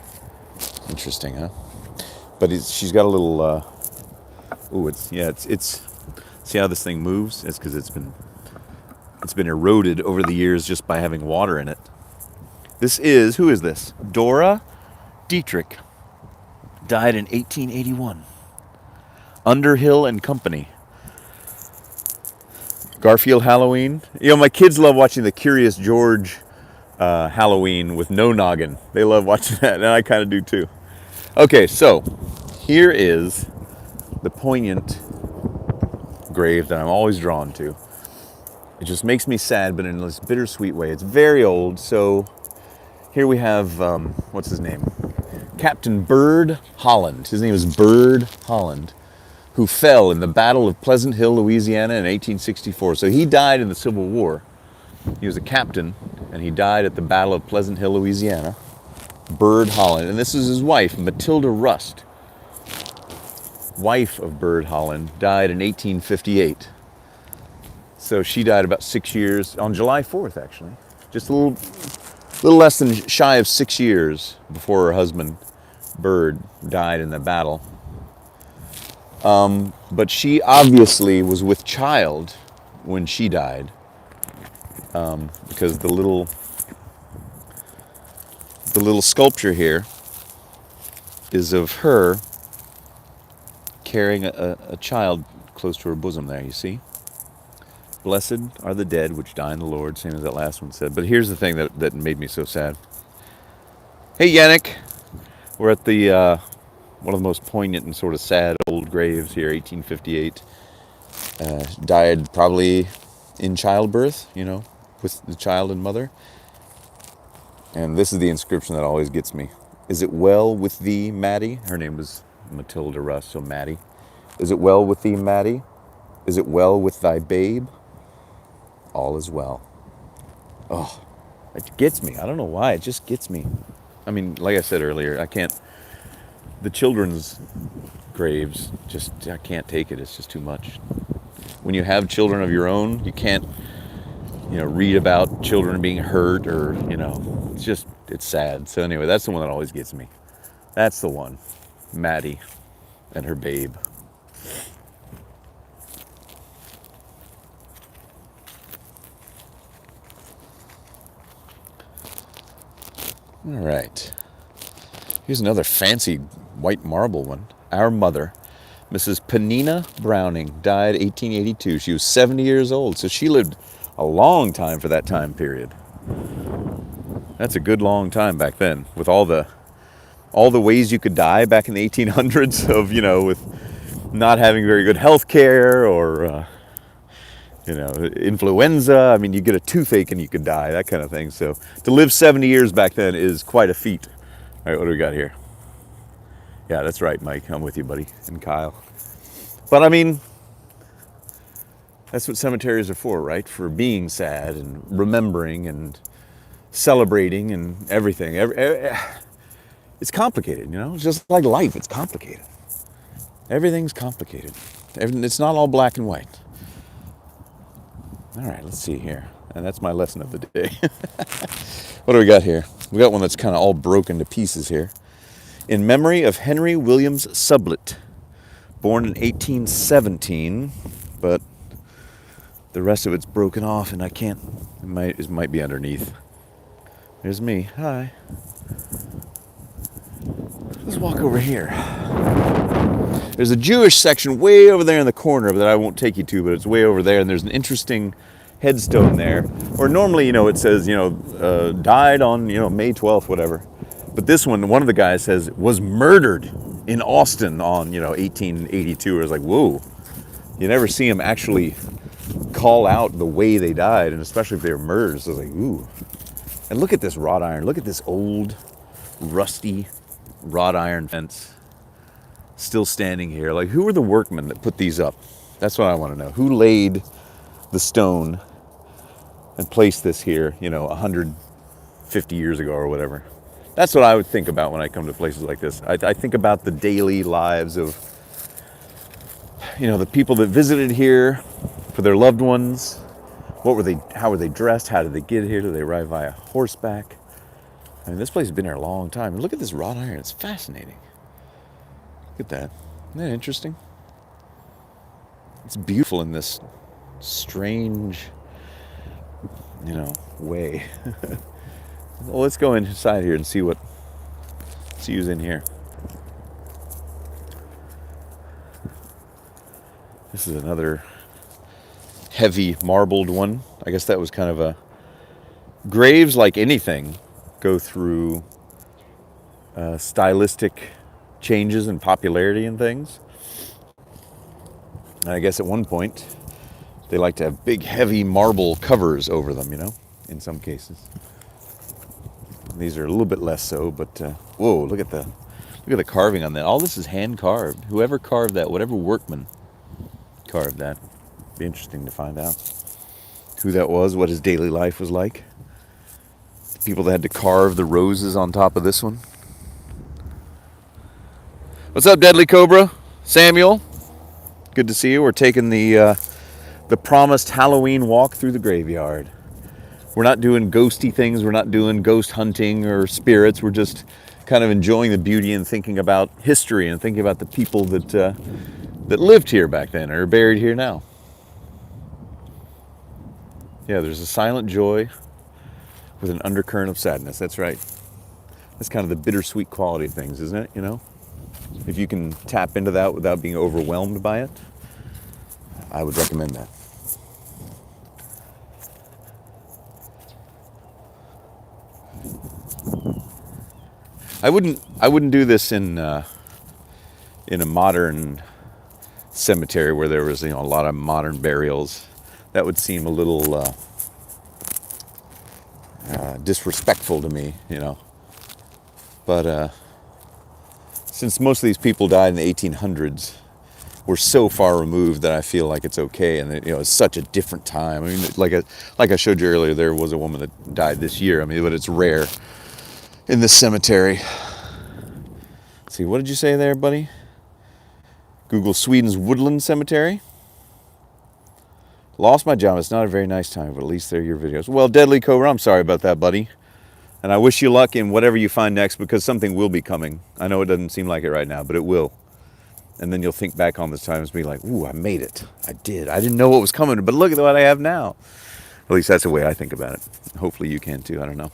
[SPEAKER 1] Interesting, huh? But she's got a little... it's... See how this thing moves? It's because it's been eroded over the years just by having water in it. Who is this? Dora Dietrich. Died in 1881. Underhill and Company. Garfield Halloween. You know, my kids love watching the Curious George Halloween with no noggin. They love watching that, and I kind of do too. Okay, so here is the Poignant grave that I'm always drawn to. It just makes me sad, but in this bittersweet way. It's very old, so here we have, what's his name? Captain Bird Holland. His name is Bird Holland, who fell in the Battle of Pleasant Hill, Louisiana in 1864. So he died in the Civil War. He was a captain, and he died at the Battle of Pleasant Hill, Louisiana. Bird Holland. And this is his wife, Matilda Rust. Wife of Bird Holland, died in 1858. So she died about 6 years, on July 4th, actually. Just a little less than shy of 6 years before her husband, Bird, died in the battle. But she obviously was with child when she died, because the little sculpture here is of her carrying a child close to her bosom there, you see? Blessed are the dead which die in the Lord, same as that last one said. But here's the thing that made me so sad. Hey, Yannick. We're at the one of the most poignant and sort of sad old graves here, 1858. Died probably in childbirth, with the child and mother. And this is the inscription that always gets me. Is it well with thee, Maddie? Her name was Matilda Rust, so Maddie. Is it well with thee, Maddie? Is it well with thy babe? All is well. Oh, it gets me. I don't know why. It just gets me. I mean, like I said earlier, I can't. The children's graves, I can't take it. It's just too much. When you have children of your own, you can't, read about children being hurt or, it's sad. So anyway, that's the one that always gets me. That's the one. Maddie and her babe. All right. Here's another fancy white marble one. Our mother, Mrs. Penina Browning, died 1882. She was 70 years old, so she lived a long time for that time period. That's a good long time back then, with all the ways you could die back in the 1800s of, with not having very good health care or, influenza. I mean, you get a toothache and you could die, that kind of thing. So to live 70 years back then is quite a feat. All right, what do we got here? Yeah, that's right, Mike. I'm with you, buddy. And Kyle. But I mean, that's what cemeteries are for, right? For being sad and remembering and celebrating and everything. It's complicated, It's just like life. It's complicated. Everything's complicated. It's not all black and white. All right, let's see here. And that's my lesson of the day. What do we got here? We got one that's kind of all broken to pieces here. In memory of Henry Williams Sublett, born in 1817, but the rest of it's broken off and I can't, it might be underneath. There's me, hi. Let's walk over here. There's a Jewish section way over there in the corner that I won't take you to, but it's way over there, and there's an interesting headstone there. Or normally, it says, died on, May 12th, whatever. But this one of the guys says, was murdered in Austin on, 1882. I was like, whoa. You never see them actually call out the way they died, and especially if they were murdered. So I was like, ooh. And look at this wrought iron. Look at this old, rusty wrought iron fence still standing here. Like, who were the workmen that put these up? That's what I want to know. Who laid the stone and placed this here, 150 years ago or whatever? That's what I would think about when I come to places like this. I think about the daily lives of, the people that visited here for their loved ones. How were they dressed? How did they get here? Did they arrive via horseback? I mean, this place has been here a long time. And look at this wrought iron. It's fascinating. Look at that. Isn't that interesting? It's beautiful in this strange, way. Well, let's go inside here and see who's in here. This is another heavy marbled one. I guess that was kind of graves, like anything, go through stylistic changes in popularity and things. And I guess at one point they like to have big, heavy marble covers over them, in some cases. These are a little bit less so, but whoa, look at Look at the carving on that. All this is hand carved. Whoever carved that, whatever workman carved that. Be interesting to find out who that was, what his daily life was like. The people that had to carve the roses on top of this one. What's up, Deadly Cobra? Samuel? Good to see you. We're taking the promised Halloween walk through the graveyard. We're not doing ghosty things. We're not doing ghost hunting or spirits. We're just kind of enjoying the beauty and thinking about history and thinking about the people that lived here back then or are buried here now. Yeah, there's a silent joy with an undercurrent of sadness. That's right. That's kind of the bittersweet quality of things, isn't it? You know, if you can tap into that without being overwhelmed by it, I would recommend that. I wouldn't do this in a modern cemetery where there was, a lot of modern burials. That would seem a little disrespectful to me, But since most of these people died in the 1800s, we're so far removed that I feel like it's okay, and it's such a different time. I mean, like I showed you earlier, there was a woman that died this year. I mean, but it's rare in this cemetery. Let's see, what did you say there, buddy? Google Sweden's Woodland Cemetery. Lost my job. It's not a very nice time, but at least they're your videos. Well, Deadly Cobra, I'm sorry about that, buddy. And I wish you luck in whatever you find next, because something will be coming. I know it doesn't seem like it right now, but it will. And then you'll think back on this time and be like, ooh, I made it. I did. I didn't know what was coming, but look at what I have now. At least that's the way I think about it. Hopefully you can too. I don't know.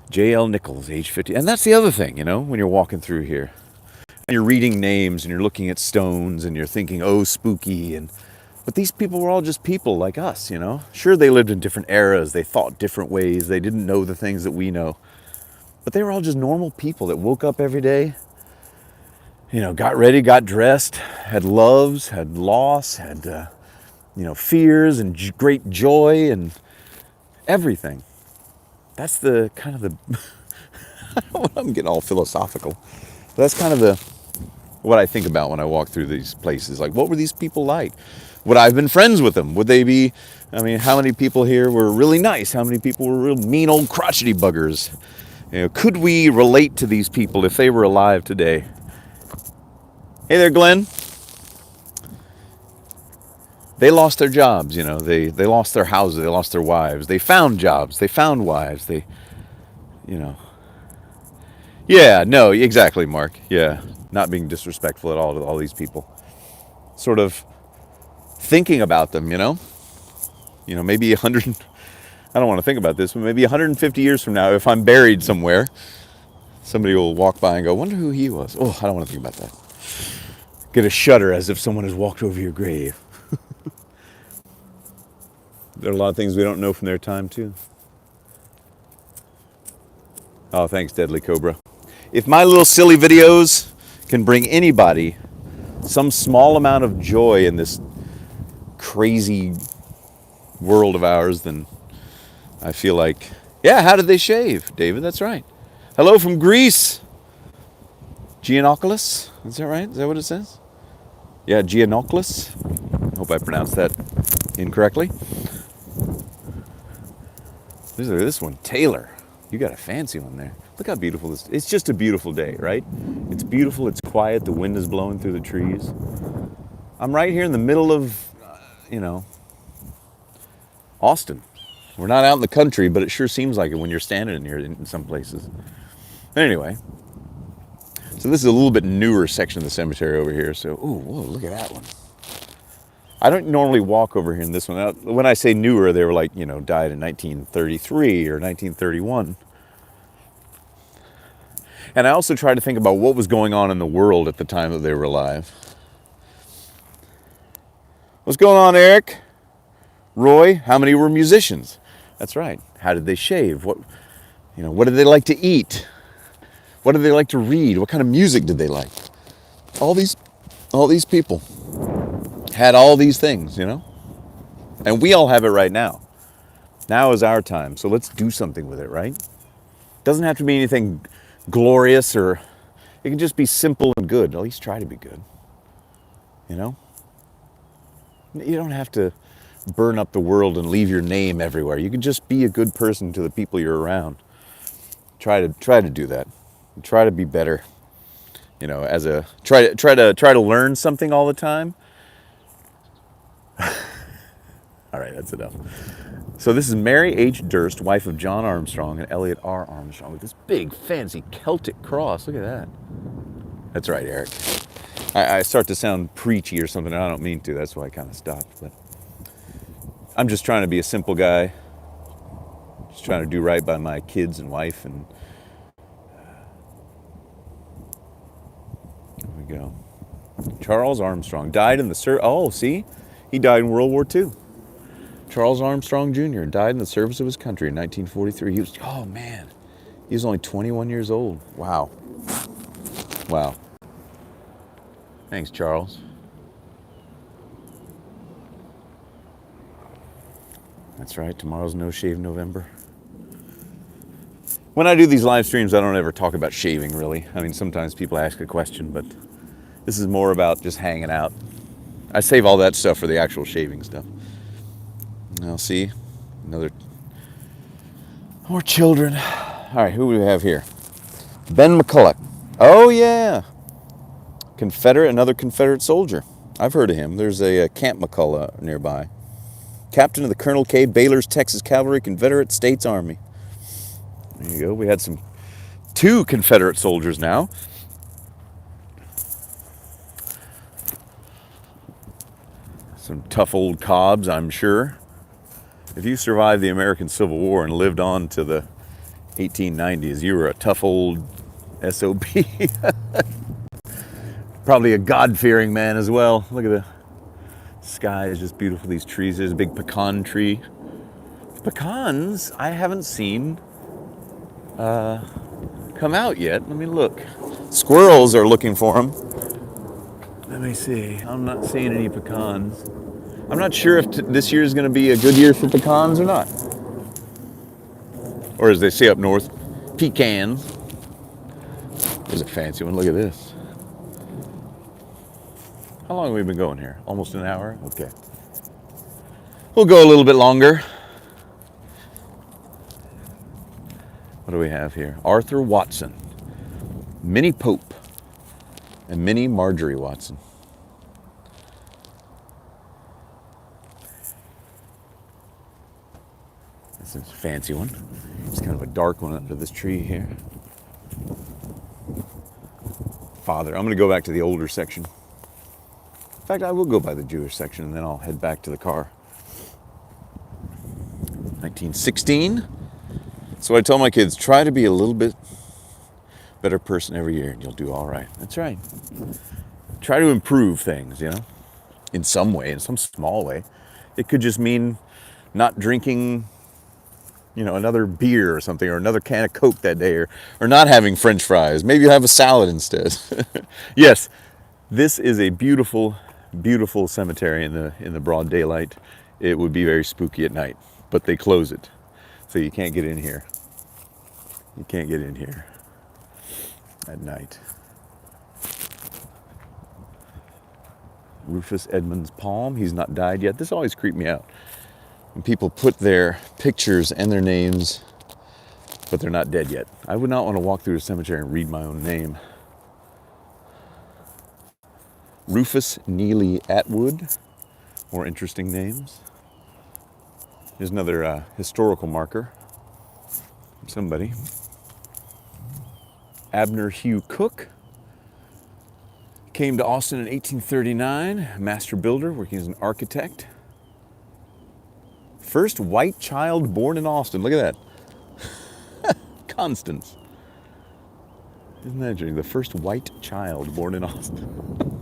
[SPEAKER 1] J.L. Nichols, age 50. And that's the other thing, when you're walking through here. And you're reading names and you're looking at stones and you're thinking, oh, spooky. But these people were all just people like us, Sure, they lived in different eras. They thought different ways. They didn't know the things that we know. But they were all just normal people that woke up every day, got ready, got dressed, had loves, had loss, had, fears and great joy and everything. That's the kind of the, I'm getting all philosophical. But that's kind of what I think about when I walk through these places. Like, what were these people like? Would I have been friends with them? Would they be, how many people here were really nice? How many people were real mean old crotchety buggers? Could we relate to these people if they were alive today? Hey there, Glenn. They lost their jobs, they lost their houses, they lost their wives. They found jobs, they found wives, Yeah, no, exactly, Mark. Yeah, not being disrespectful at all to all these people. Sort of thinking about them, maybe 100, I don't want to think about this, but maybe 150 years from now, if I'm buried somewhere, somebody will walk by and go, wonder who he was. Oh, I don't want to think about that. Get a shudder as if someone has walked over your grave. There are a lot of things we don't know from their time, too. Oh, thanks, Deadly Cobra. If my little silly videos can bring anybody some small amount of joy in this crazy world of ours, then I feel like, yeah, how did they shave, David? That's right. Hello from Greece. Giannoulis, is that right? Is that what it says? Yeah, Giannoulis. I hope I pronounced that incorrectly. This one, Taylor. You got a fancy one there. Look how beautiful this is. It's just a beautiful day, right? It's beautiful, it's quiet, the wind is blowing through the trees. I'm right here in the middle of, Austin. We're not out in the country, but it sure seems like it when you're standing in here in some places. Anyway, so this is a little bit newer section of the cemetery over here. So, ooh, whoa, look at that one. I don't normally walk over here in this one. Now, when I say newer, they were like, died in 1933 or 1931. And I also try to think about what was going on in the world at the time that they were alive. What's going on, Eric? Roy, how many were musicians? That's right. How did they shave? What did they like to eat? What did they like to read? What kind of music did they like? All these people had all these things, And we all have it right now. Now is our time, so let's do something with it, right? Doesn't have to be anything glorious, or it can just be simple and good. At least try to be good. You know? You don't have to burn up the world and leave your name everywhere. You can just be a good person to the people you're around. Try to do that. Try to be better. You know, try to learn something all the time. All right, that's enough. So this is Mary H. Durst, wife of John Armstrong and Elliot R. Armstrong, with this big, fancy Celtic cross. Look at that. That's right, Eric. I start to sound preachy or something. I don't mean to. That's why I kind of stopped. But I'm just trying to be a simple guy. Just trying to do right by my kids and wife. And there we go. Charles Armstrong died in the Oh, see? He died in World War II. Charles Armstrong Jr. died in the service of his country in 1943. Oh man, he was only 21 years old. Wow. Wow. Thanks, Charles. That's right, tomorrow's No Shave November. When I do these live streams, I don't ever talk about shaving, really. I mean, sometimes people ask a question, but this is more about just hanging out. I save all that stuff for the actual shaving stuff. Now, see, more children. All right, who do we have here? Ben McCulloch. Oh yeah, another Confederate soldier. I've heard of him. There's a Camp McCulloch nearby. Captain of the Colonel K. Baylor's Texas Cavalry, Confederate States Army. There you go. We had two Confederate soldiers now. Some tough old cobs, I'm sure. If you survived the American Civil War and lived on to the 1890s, you were a tough old SOB. Probably a God-fearing man as well. Look at the sky is just beautiful. These trees, there's a big pecan tree. Pecans, I haven't seen come out yet. Let me look. Squirrels are looking for them. Let me see. I'm not seeing any pecans. I'm not sure if this year is going to be a good year for pecans or not. Or as they say up north, pecans. There's a fancy one. Look at this. How long have we been going here? Almost an hour? Okay. We'll go a little bit longer. What do we have here? Arthur Watson, Minnie Pope, and Minnie Marjorie Watson. This is a fancy one. It's kind of a dark one under this tree here. Father. I'm going to go back to the older section. In fact, I will go by the Jewish section and then I'll head back to the car. 1916. So I tell my kids, try to be a little bit better person every year and you'll do all right. That's right. Try to improve things, you know, in some way, in some small way. It could just mean not drinking, you know, another beer or something, or another can of Coke that day, or not having French fries. Maybe you have a salad instead. Yes, this is a beautiful, beautiful cemetery in the broad daylight. It would be very spooky at night, but they close it, so you can't get in here. You can't get in here at night. Rufus Edmonds Palm, he's not died yet. This always creeped me out. When people put their pictures and their names, but they're not dead yet. I would not want to walk through a cemetery and read my own name. Rufus Neely Atwood, more interesting names. Here's another historical marker. Somebody. Abner Hugh Cook came to Austin in 1839, master builder, working as an architect. First white child born in Austin. Look at that. Constance. Isn't that interesting? The first white child born in Austin.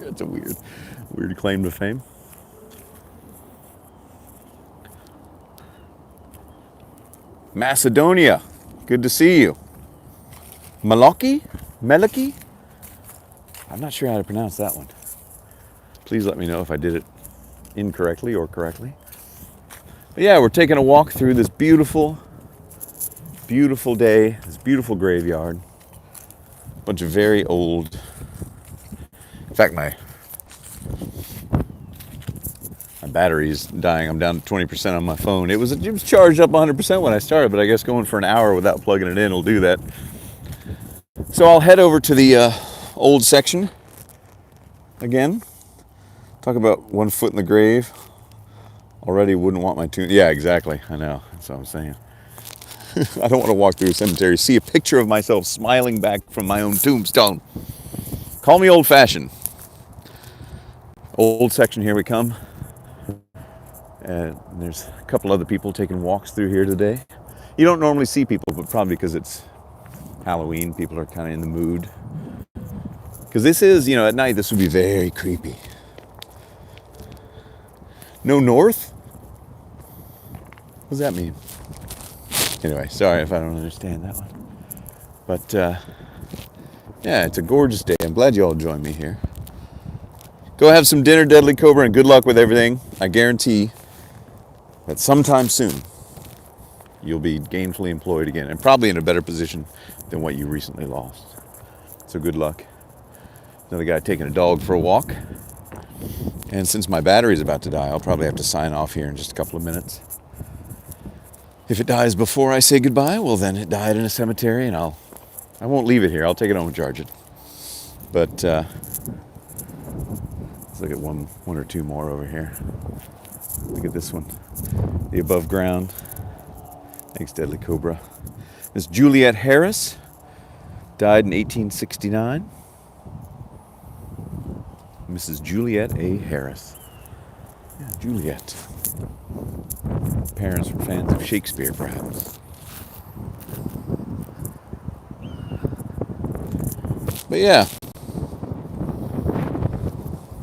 [SPEAKER 1] That's a weird claim to fame. Macedonia. Good to see you. Malachi? I'm not sure how to pronounce that one. Please let me know if I did it incorrectly or correctly. But yeah, we're taking a walk through this beautiful, beautiful day, this beautiful graveyard. bunch of very old. In fact, my battery's dying. I'm down to 20% on my phone. It was charged up 100% when I started, but I guess going for an hour without plugging it in will do that. So I'll head over to the old section again. Talk about 1 foot in the grave. Already wouldn't want my tomb. Yeah, exactly. I know. That's what I'm saying. I don't want to walk through a cemetery, see a picture of myself smiling back from my own tombstone. Call me old-fashioned. Old section, here we come. And there's a couple other people taking walks through here today. You don't normally see people, but probably because it's Halloween, people are kind of in the mood. Because this is, at night, this would be very creepy. No north? What does that mean? Anyway, sorry if I don't understand that one. But, yeah, it's a gorgeous day. I'm glad you all joined me here. Go have some dinner, Deadly Cobra, and good luck with everything. I guarantee that sometime soon you'll be gainfully employed again and probably in a better position than what you recently lost. So good luck. Another guy taking a dog for a walk. And since my battery's about to die, I'll probably have to sign off here in just a couple of minutes. If it dies before I say goodbye, well then it died in a cemetery and I won't leave it here. I'll take it home and charge it. But let's look at one or two more over here. Look at this one. The above ground. Thanks, Deadly Cobra. Miss Juliet Harris died in 1869. Mrs. Juliet A. Harris. Yeah, Juliet. Parents were fans of Shakespeare, perhaps. But yeah.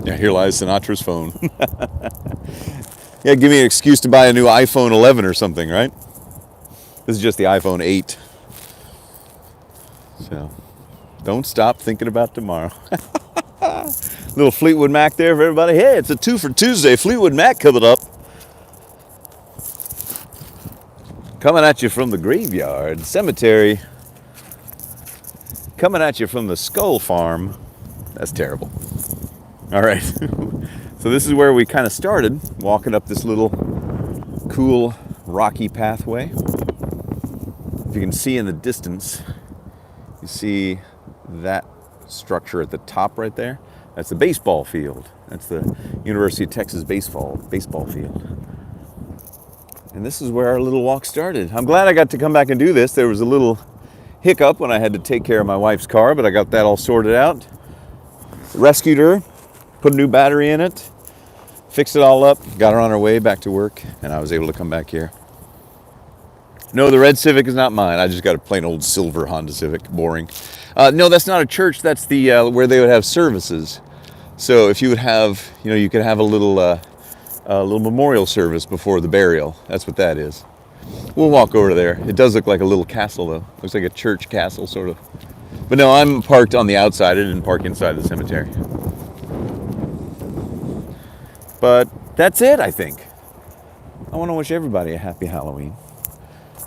[SPEAKER 1] Yeah, here lies Sinatra's phone. Yeah, give me an excuse to buy a new iPhone 11 or something, right? This is just the iPhone 8. So, don't stop thinking about tomorrow. Little Fleetwood Mac there for everybody. Hey, it's a 2 for Tuesday. Fleetwood Mac coming up. Coming at you from the graveyard, cemetery. Coming at you from the Skull Farm. That's terrible. All right. So this is where we kind of started, walking up this little cool rocky pathway. If you can see in the distance, you see that structure at the top right there. That's the baseball field. That's the University of Texas baseball field. And this is where our little walk started. I'm glad I got to come back and do this. There was a little hiccup when I had to take care of my wife's car, but I got that all sorted out. Rescued her, put a new battery in it, fixed it all up, got her on her way back to work, and I was able to come back here. No, the red Civic is not mine. I just got a plain old silver Honda Civic. Boring. No, that's not a church. That's the where they would have services. So if you would have, you could have a little memorial service before the burial. That's what that is. We'll walk over there. It does look like a little castle, though. Looks like a church castle, sort of. But no, I'm parked on the outside. I didn't park inside the cemetery. But that's it, I think. I want to wish everybody a happy Halloween.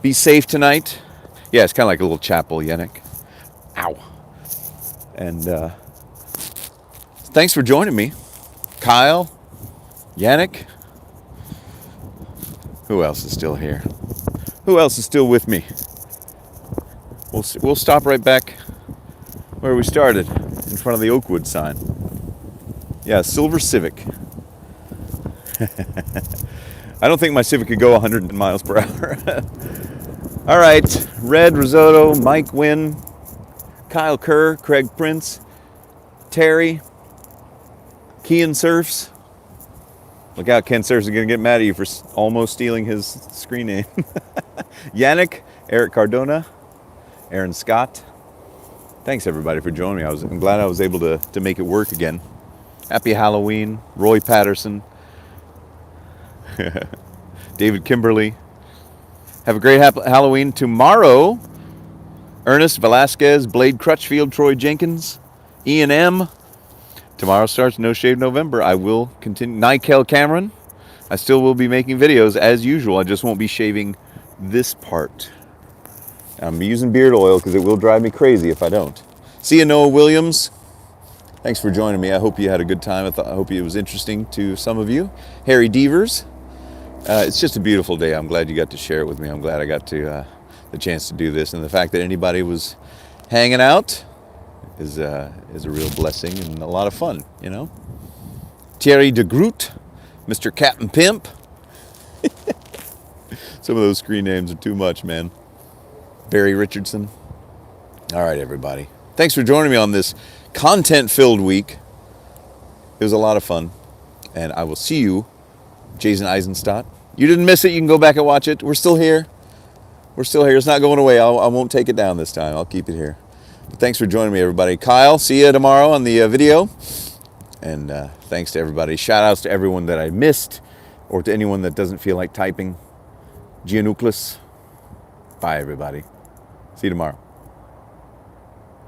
[SPEAKER 1] Be safe tonight. Yeah, it's kind of like a little chapel, Yannick. Ow. And thanks for joining me. Kyle, Yannick. Who else is still here? Who else is still with me? We'll stop right back where we started, in front of the Oakwood sign. Yeah, silver Civic. I don't think my Civic could go 100 miles per hour. All right, Red Risotto, Mike Wynn, Kyle Kerr, Craig Prince, Terry, Kean Surfs. Look out, Ken Surfs is going to get mad at you for almost stealing his screen name. Yannick, Eric Cardona, Aaron Scott. Thanks, everybody, for joining me. I'm glad I was able to make it work again. Happy Halloween, Roy Patterson, David Kimberly. Have a great Halloween. Tomorrow, Ernest Velasquez, Blade Crutchfield, Troy Jenkins, Ian M. Tomorrow starts No Shave November. I will continue. Nikel Cameron. I still will be making videos as usual. I just won't be shaving this part. I'm using beard oil because it will drive me crazy if I don't. See you, Noah Williams. Thanks for joining me. I hope you had a good time. I hope it was interesting to some of you. Harry Devers. It's just a beautiful day. I'm glad you got to share it with me. I'm glad I got to the chance to do this, and the fact that anybody was hanging out is a real blessing and a lot of fun. You know. Thierry de Groot, Mr. Captain Pimp. Some of those screen names are too much, man. Barry Richardson. All right, everybody. Thanks for joining me on this content-filled week. It was a lot of fun. And I will see you, Jason Eisenstadt. You didn't miss it. You can go back and watch it. We're still here. We're still here. It's not going away. I won't take it down this time. I'll keep it here. But thanks for joining me, everybody. Kyle, see you tomorrow on the video. And thanks to everybody. Shout-outs to everyone that I missed or to anyone that doesn't feel like typing. Gianuklis. Bye, everybody. See you tomorrow.